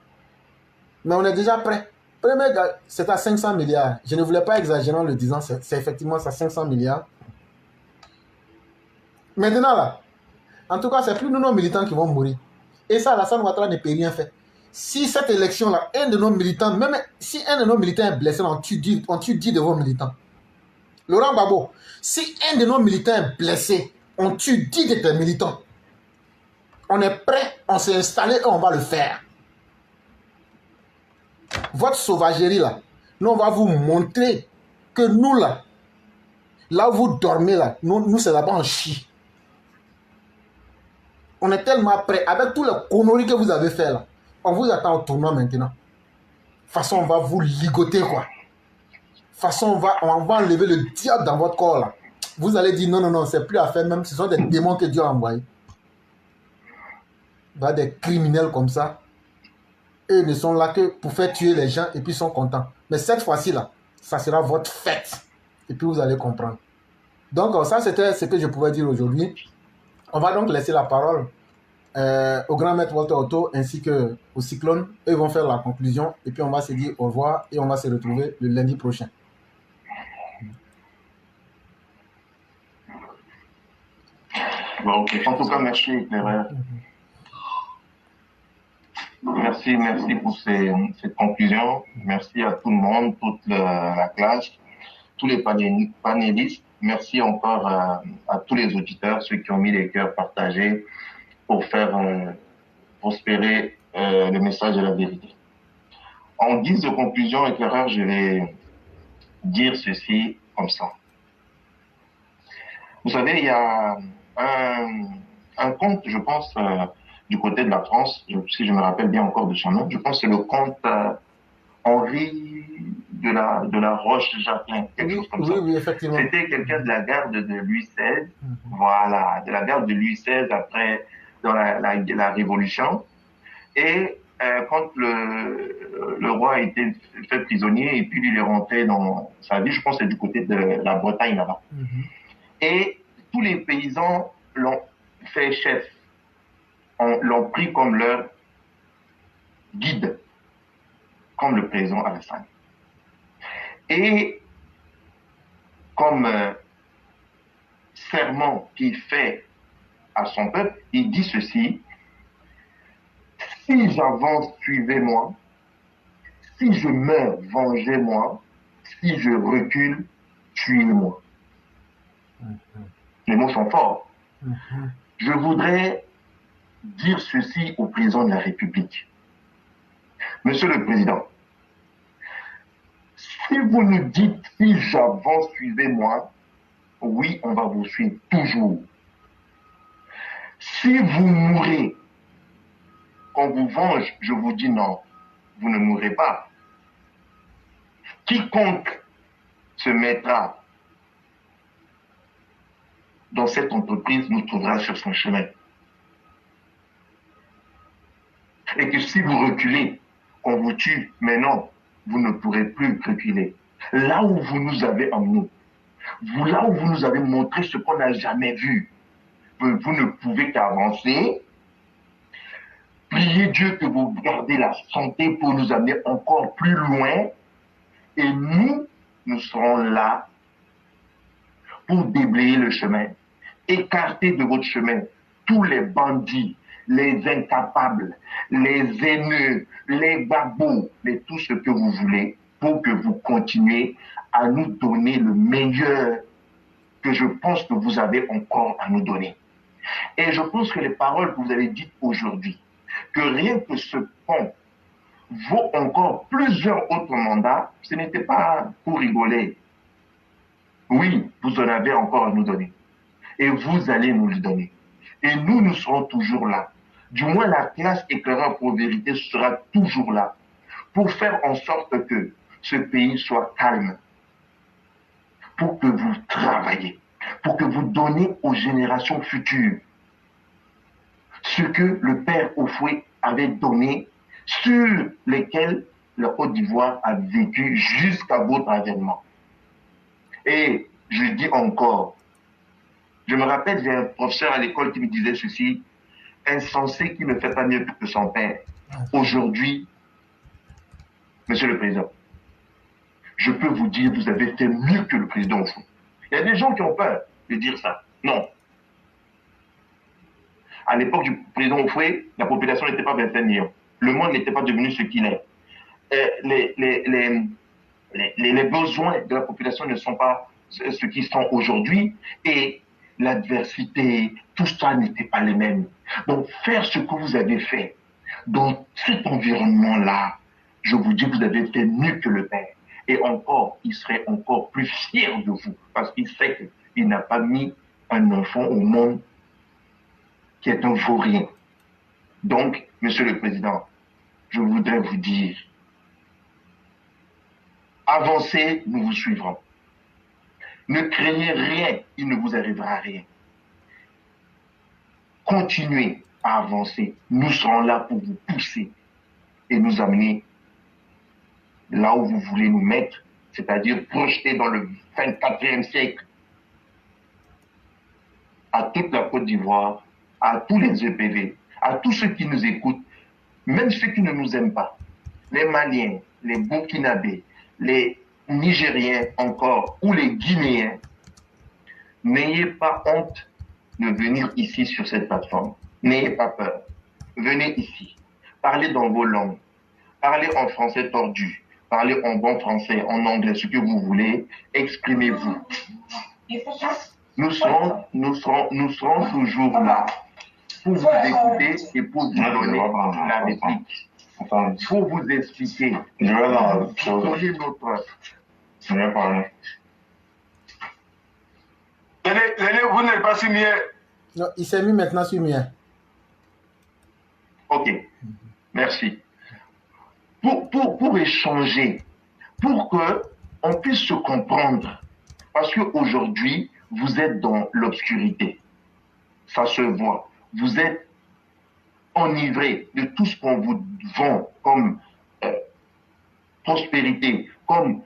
Mais on est déjà prêt. Premier gars, c'est à 500 milliards. Je ne voulais pas exagérer en le disant, c'est effectivement ça, 500 milliards. Maintenant là, en tout cas, c'est plus nous nos militants qui vont mourir. Et ça, Alassane Ouattara ne peut rien faire. Si cette élection-là, un de nos militants, même si un de nos militants est blessé, on tue 10 de vos militants. Laurent Gbagbo, si un de nos militants est blessé, on tue 10 de tes militants. On est prêt, on s'est installé et on va le faire. Votre sauvagerie là, nous on va vous montrer que nous là où vous dormez là, nous c'est là-bas en chie. On est tellement prêt, avec tous les conneries que vous avez fait là, on vous attend au tournoi maintenant. De toute façon, on va vous ligoter quoi. De toute façon, on va enlever le diable dans votre corps là. Vous allez dire non, non, non, c'est plus à faire même, ce sont des démons que Dieu a envoyés. Il y a des criminels comme ça. Eux ne sont là que pour faire tuer les gens et puis ils sont contents. Mais cette fois-ci là, ça sera votre fête. Et puis vous allez comprendre. Donc ça c'était ce que je pouvais dire aujourd'hui. On va donc laisser la parole au grand maître Walter Otto ainsi qu'au Cyclone. Eux vont faire la conclusion et puis on va se dire au revoir et on va se retrouver le lundi prochain. Bon, ok. En tout cas, merci éclaireur. Merci pour cette conclusion. Merci à tout le monde, toute la classe, tous les panélistes. merci encore à tous les auditeurs, ceux qui ont mis les cœurs partagés pour faire prospérer le message de la vérité. En guise de conclusion éclaireur, je vais dire ceci comme ça. Vous savez, il y a un conte, je pense, du côté de la France, si je me rappelle bien encore de son nom, je pense que c'est le conte Henri de la Roche-Jacquelin, quelque chose comme ça. Oui, effectivement. C'était quelqu'un de la garde de Louis XVI, voilà, de la garde de Louis XVI après, dans la Révolution. Et quand le roi a été fait prisonnier et puis il est rentré dans sa vie, je pense que c'est du côté de la Bretagne là-bas. Et tous les paysans l'ont fait chef, l'ont pris comme leur guide, comme le président Alassane. Et comme serment qu'il fait à son peuple, il dit ceci: si j'avance, suivez-moi. Si je meurs, vengez-moi. Si je recule, tuez-moi. Les mots sont forts. Je voudrais dire ceci au président de la République. Monsieur le Président, si vous nous dites si j'avance, suivez-moi, oui, on va vous suivre toujours. Si vous mourrez, qu'on vous venge, je vous dis non, vous ne mourrez pas. Quiconque se mettra dans cette entreprise nous trouvera sur son chemin. Et que si vous reculez, qu'on vous tue, mais non, vous ne pourrez plus reculer. Là où vous nous avez emmenés, là où vous nous avez montré ce qu'on n'a jamais vu, vous ne pouvez qu'avancer. Priez Dieu que vous gardez la santé pour nous amener encore plus loin. Et nous serons là pour déblayer le chemin, écarter de votre chemin tous les bandits, les incapables, les haineux, les babos, tout ce que vous voulez, pour que vous continuiez à nous donner le meilleur que je pense que vous avez encore à nous donner. Et je pense que les paroles que vous avez dites aujourd'hui, que rien que ce pont vaut encore plusieurs autres mandats, ce n'était pas pour rigoler. Oui, vous en avez encore à nous donner. Et vous allez nous le donner. Et nous serons toujours là. Du moins, la classe éclaireur pour vérité sera toujours là pour faire en sorte que ce pays soit calme, pour que vous travaillez, pour que vous donniez aux générations futures ce que le père Houphouët avait donné, sur lesquels la Côte d'Ivoire a vécu jusqu'à votre avènement. Et je dis encore, je me rappelle, j'ai un professeur à l'école qui me disait ceci: insensé qui ne fait pas mieux que son père. Aujourd'hui, Monsieur le Président, je peux vous dire, vous avez fait mieux que le président Houphouët. Il y a des gens qui ont peur de dire ça. Non. À l'époque du président Houphouët, la population n'était pas 25 millions. Le monde n'était pas devenu ce qu'il est. Les besoins de la population ne sont pas ce qu'ils sont aujourd'hui. Et l'adversité, tout ça n'était pas les mêmes. Donc, faire ce que vous avez fait dans cet environnement-là, je vous dis que vous avez fait mieux que le père. Et encore, il serait encore plus fier de vous, parce qu'il sait qu'il n'a pas mis un enfant au monde qui est un vaurien. Donc, Monsieur le Président, je voudrais vous dire, avancez, nous vous suivrons. Ne craignez rien, il ne vous arrivera rien. Continuez à avancer, nous serons là pour vous pousser et nous amener là où vous voulez nous mettre, c'est-à-dire projeter dans le 24e siècle à toute la Côte d'Ivoire, à tous les EPV, à tous ceux qui nous écoutent, même ceux qui ne nous aiment pas, les Maliens, les Burkinabés, les Nigériens encore, ou les Guinéens. N'ayez pas honte de venir ici sur cette plateforme. N'ayez pas peur. Venez ici. Parlez dans vos langues. Parlez en français tordu. Parlez en bon français, en anglais, ce que vous voulez. Exprimez-vous. nous serons toujours là pour vous écouter et pour vous donner la réplique. Pour vous expliquer. Je vais dans la chose. Je vais parler. L'aîné, vous n'êtes pas sur mieux. Non, il s'est mis maintenant sur mien. Ok, merci. Pour échanger, pour qu'on puisse se comprendre. Parce qu'aujourd'hui, vous êtes dans l'obscurité. Ça se voit. Vous êtes enivré de tout ce qu'on vous vend comme prospérité, comme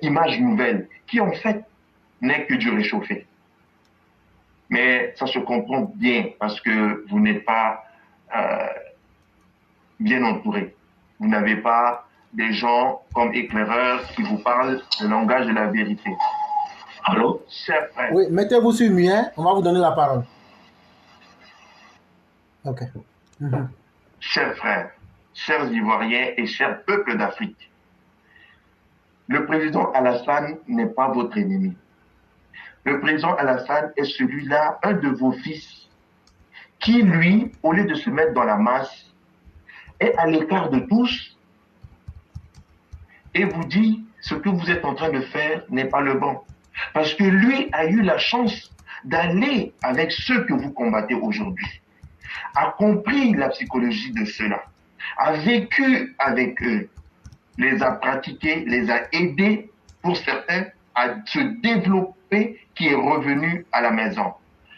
image nouvelle, qui en fait n'est que du réchauffé. Mais ça se comprend bien parce que vous n'êtes pas bien entouré. Vous n'avez pas des gens comme éclaireurs qui vous parlent le langage de la vérité. Allô, cher frère. Oui, mettez-vous sur mien, on va vous donner la parole. Ok. Chers frères, chers Ivoiriens et chers peuples d'Afrique, le président Alassane n'est pas votre ennemi. Le président Alassane est celui-là, un de vos fils, qui, lui, au lieu de se mettre dans la masse, est à l'écart de tous et vous dit ce que vous êtes en train de faire n'est pas le bon. Parce que lui a eu la chance d'aller avec ceux que vous combattez aujourd'hui, a compris la psychologie de ceux-là, a vécu avec eux, les a pratiqués, les a aidés, pour certains, à se développer, qui est revenu à la maison.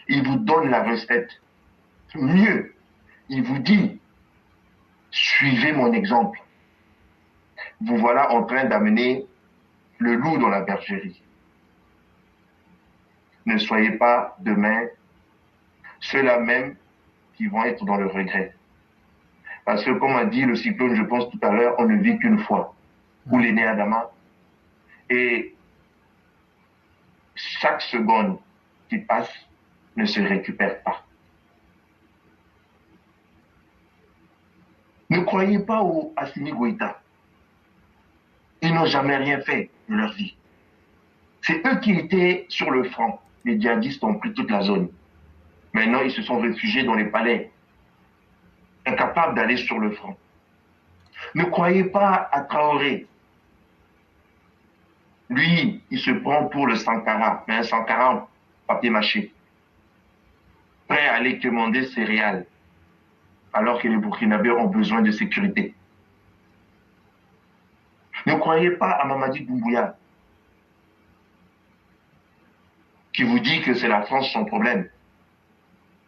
Il vous donne la recette. Mieux, il vous dit, suivez mon exemple. Vous voilà en train d'amener le loup dans la bergerie. Ne soyez pas demain ceux-là même qui vont être dans le regret. Parce que comme a dit le cyclone, je pense tout à l'heure, on ne vit qu'une fois. Ou l'aîné Adama. Et chaque seconde qui passe ne se récupère pas. Ne croyez pas aux Assimi Goïta. Ils n'ont jamais rien fait de leur vie. C'est eux qui étaient sur le front. Les djihadistes ont pris toute la zone. Maintenant, ils se sont réfugiés dans les palais, incapables d'aller sur le front. Ne croyez pas à Traoré. Lui, il se prend pour le Sankara, mais un Sankara en papier mâché. Prêt à aller commander céréales, alors que les Burkinabés ont besoin de sécurité. Ne croyez pas à Mamadi Doumbouya, qui vous dit que c'est la France son problème,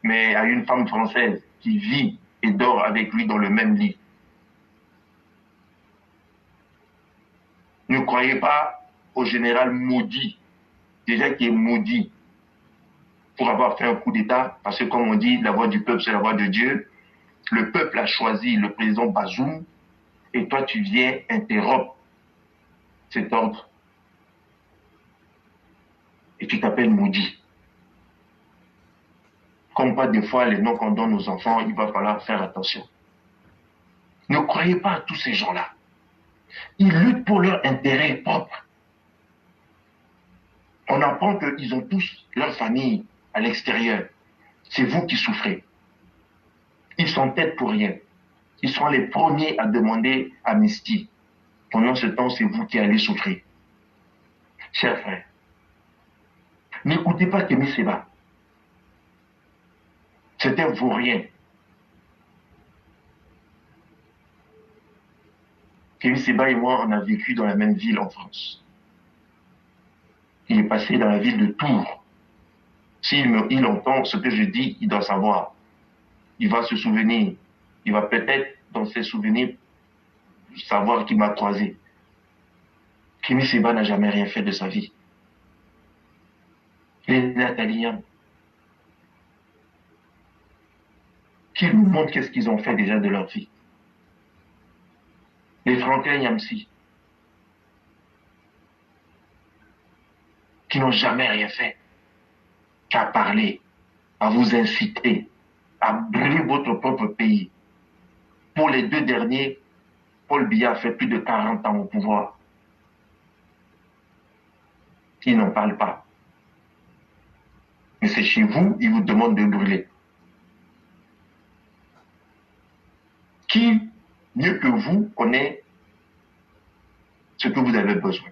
mais à une femme française qui vit et dort avec lui dans le même lit. Ne croyez pas au général maudit, déjà qui est maudit pour avoir fait un coup d'État, parce que comme on dit, la voix du peuple, c'est la voix de Dieu. Le peuple a choisi le président Bazoum, et toi tu viens interrompre cet ordre. Et tu t'appelles maudit. Comme pas des fois les noms qu'on donne aux enfants, il va falloir faire attention. Ne croyez pas à tous ces gens-là. Ils luttent pour leur intérêt propre. On apprend qu'ils ont tous leur famille à l'extérieur. C'est vous qui souffrez. Ils sont tête pour rien. Ils sont les premiers à demander amnistie. Pendant ce temps, c'est vous qui allez souffrir. Chers frères, n'écoutez pas Kémy Séba. C'est un vaurien. Kémy Séba et moi, on a vécu dans la même ville en France. Il est passé dans la ville de Tours. Il entend ce que je dis, il doit savoir. Il va se souvenir. Il va peut-être, dans ses souvenirs, savoir qu'il m'a croisé. Kémy Séba n'a jamais rien fait de sa vie. Les Nataliens, qui nous montrent qu'est-ce qu'ils ont fait déjà de leur vie. Les Franklin Yamsi, qui n'ont jamais rien fait qu'à parler, à vous inciter, à brûler votre propre pays. Pour les deux derniers, Paul Biya a fait plus de 40 ans au pouvoir. Ils n'en parlent pas. Mais c'est chez vous, il vous demande de brûler. Qui, mieux que vous, connaît ce que vous avez besoin?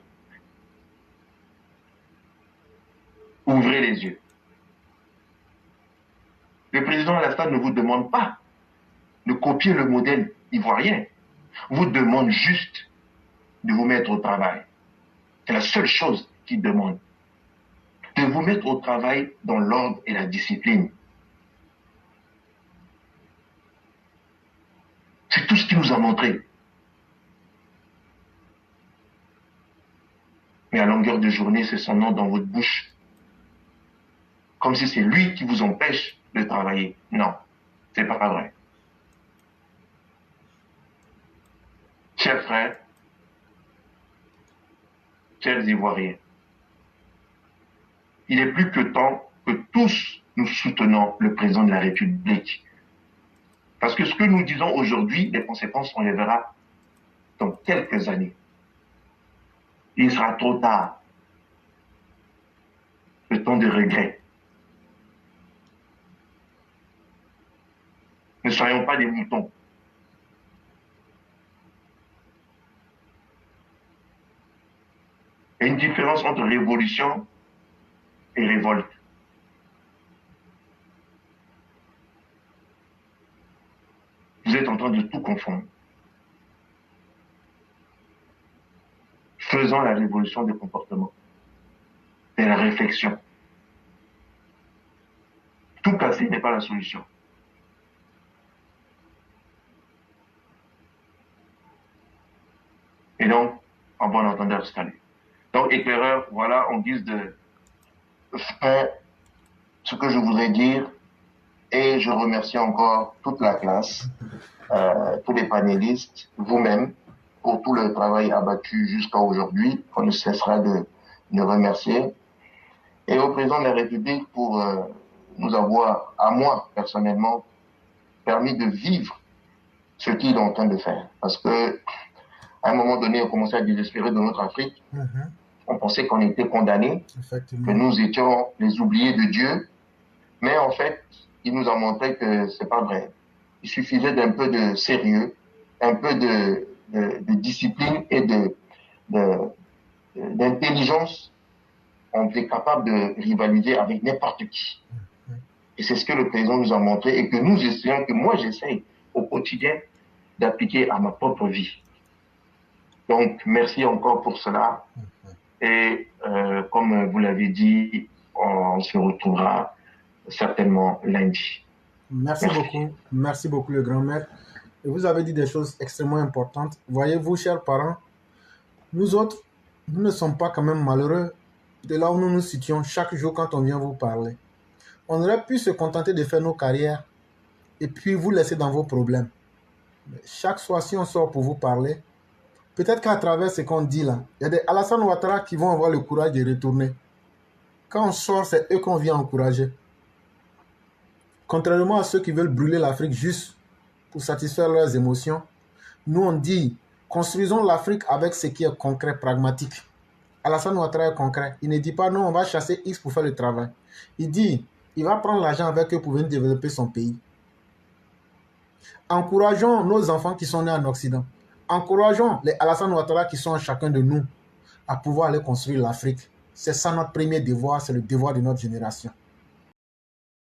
Ouvrez les yeux. Le président Alassane ne vous demande pas de copier le modèle ivoirien. Vous demande juste de vous mettre au travail. C'est la seule chose qu'il demande. De vous mettre au travail dans l'ordre et la discipline. C'est tout ce qu'il nous a montré. Mais à longueur de journée, c'est son nom dans votre bouche. Comme si c'est lui qui vous empêche de travailler. Non, c'est pas vrai. Chers frères, chers Ivoiriens, il est plus que temps que tous nous soutenons le président de la République. Parce que ce que nous disons aujourd'hui, les conséquences, on les verra dans quelques années. Il sera trop tard. Le temps de regret. Ne soyons pas des moutons. Il y a une différence entre révolution et révolte. Vous êtes en train de tout confondre. Faisons la révolution des comportements et la réflexion. Tout casser n'est pas la solution. Et donc, en bon entendeur, salut. Donc, éclaireur, voilà, en guise de fin, ce que je voudrais dire, et je remercie encore toute la classe, tous les panélistes, vous-même, pour tout le travail abattu jusqu'à aujourd'hui, qu'on ne cessera de remercier, et au président de la République pour nous avoir, à moi personnellement, permis de vivre ce qu'il est en train de faire. Parce que à un moment donné, on commençait à désespérer de notre Afrique. On pensait qu'on était condamnés, que nous étions les oubliés de Dieu. Mais en fait, il nous a montré que c'est pas vrai. Il suffisait d'un peu de sérieux, un peu de discipline et d'intelligence. On était capable de rivaliser avec n'importe qui. Et c'est ce que le président nous a montré et que nous essayons, que moi j'essaye au quotidien d'appliquer à ma propre vie. Donc, merci encore pour cela. Et comme vous l'avez dit, on se retrouvera certainement lundi. Merci beaucoup. Merci beaucoup, le grand maître. Et vous avez dit des choses extrêmement importantes. Voyez-vous, chers parents, nous autres, nous ne sommes pas quand même malheureux de là où nous nous situons chaque jour quand on vient vous parler. On aurait pu se contenter de faire nos carrières et puis vous laisser dans vos problèmes. Mais chaque soir, si on sort pour vous parler, peut-être qu'à travers ce qu'on dit là, il y a des Alassane Ouattara qui vont avoir le courage de retourner. Quand on sort, c'est eux qu'on vient encourager. Contrairement à ceux qui veulent brûler l'Afrique juste pour satisfaire leurs émotions, nous on dit, construisons l'Afrique avec ce qui est concret, pragmatique. Alassane Ouattara est concret. Il ne dit pas non, on va chasser X pour faire le travail. Il dit, il va prendre l'argent avec eux pour venir développer son pays. Encourageons nos enfants qui sont nés en Occident. Encourageons les Alassane Ouattara qui sont chacun de nous à pouvoir aller construire l'Afrique. C'est ça notre premier devoir, c'est le devoir de notre génération.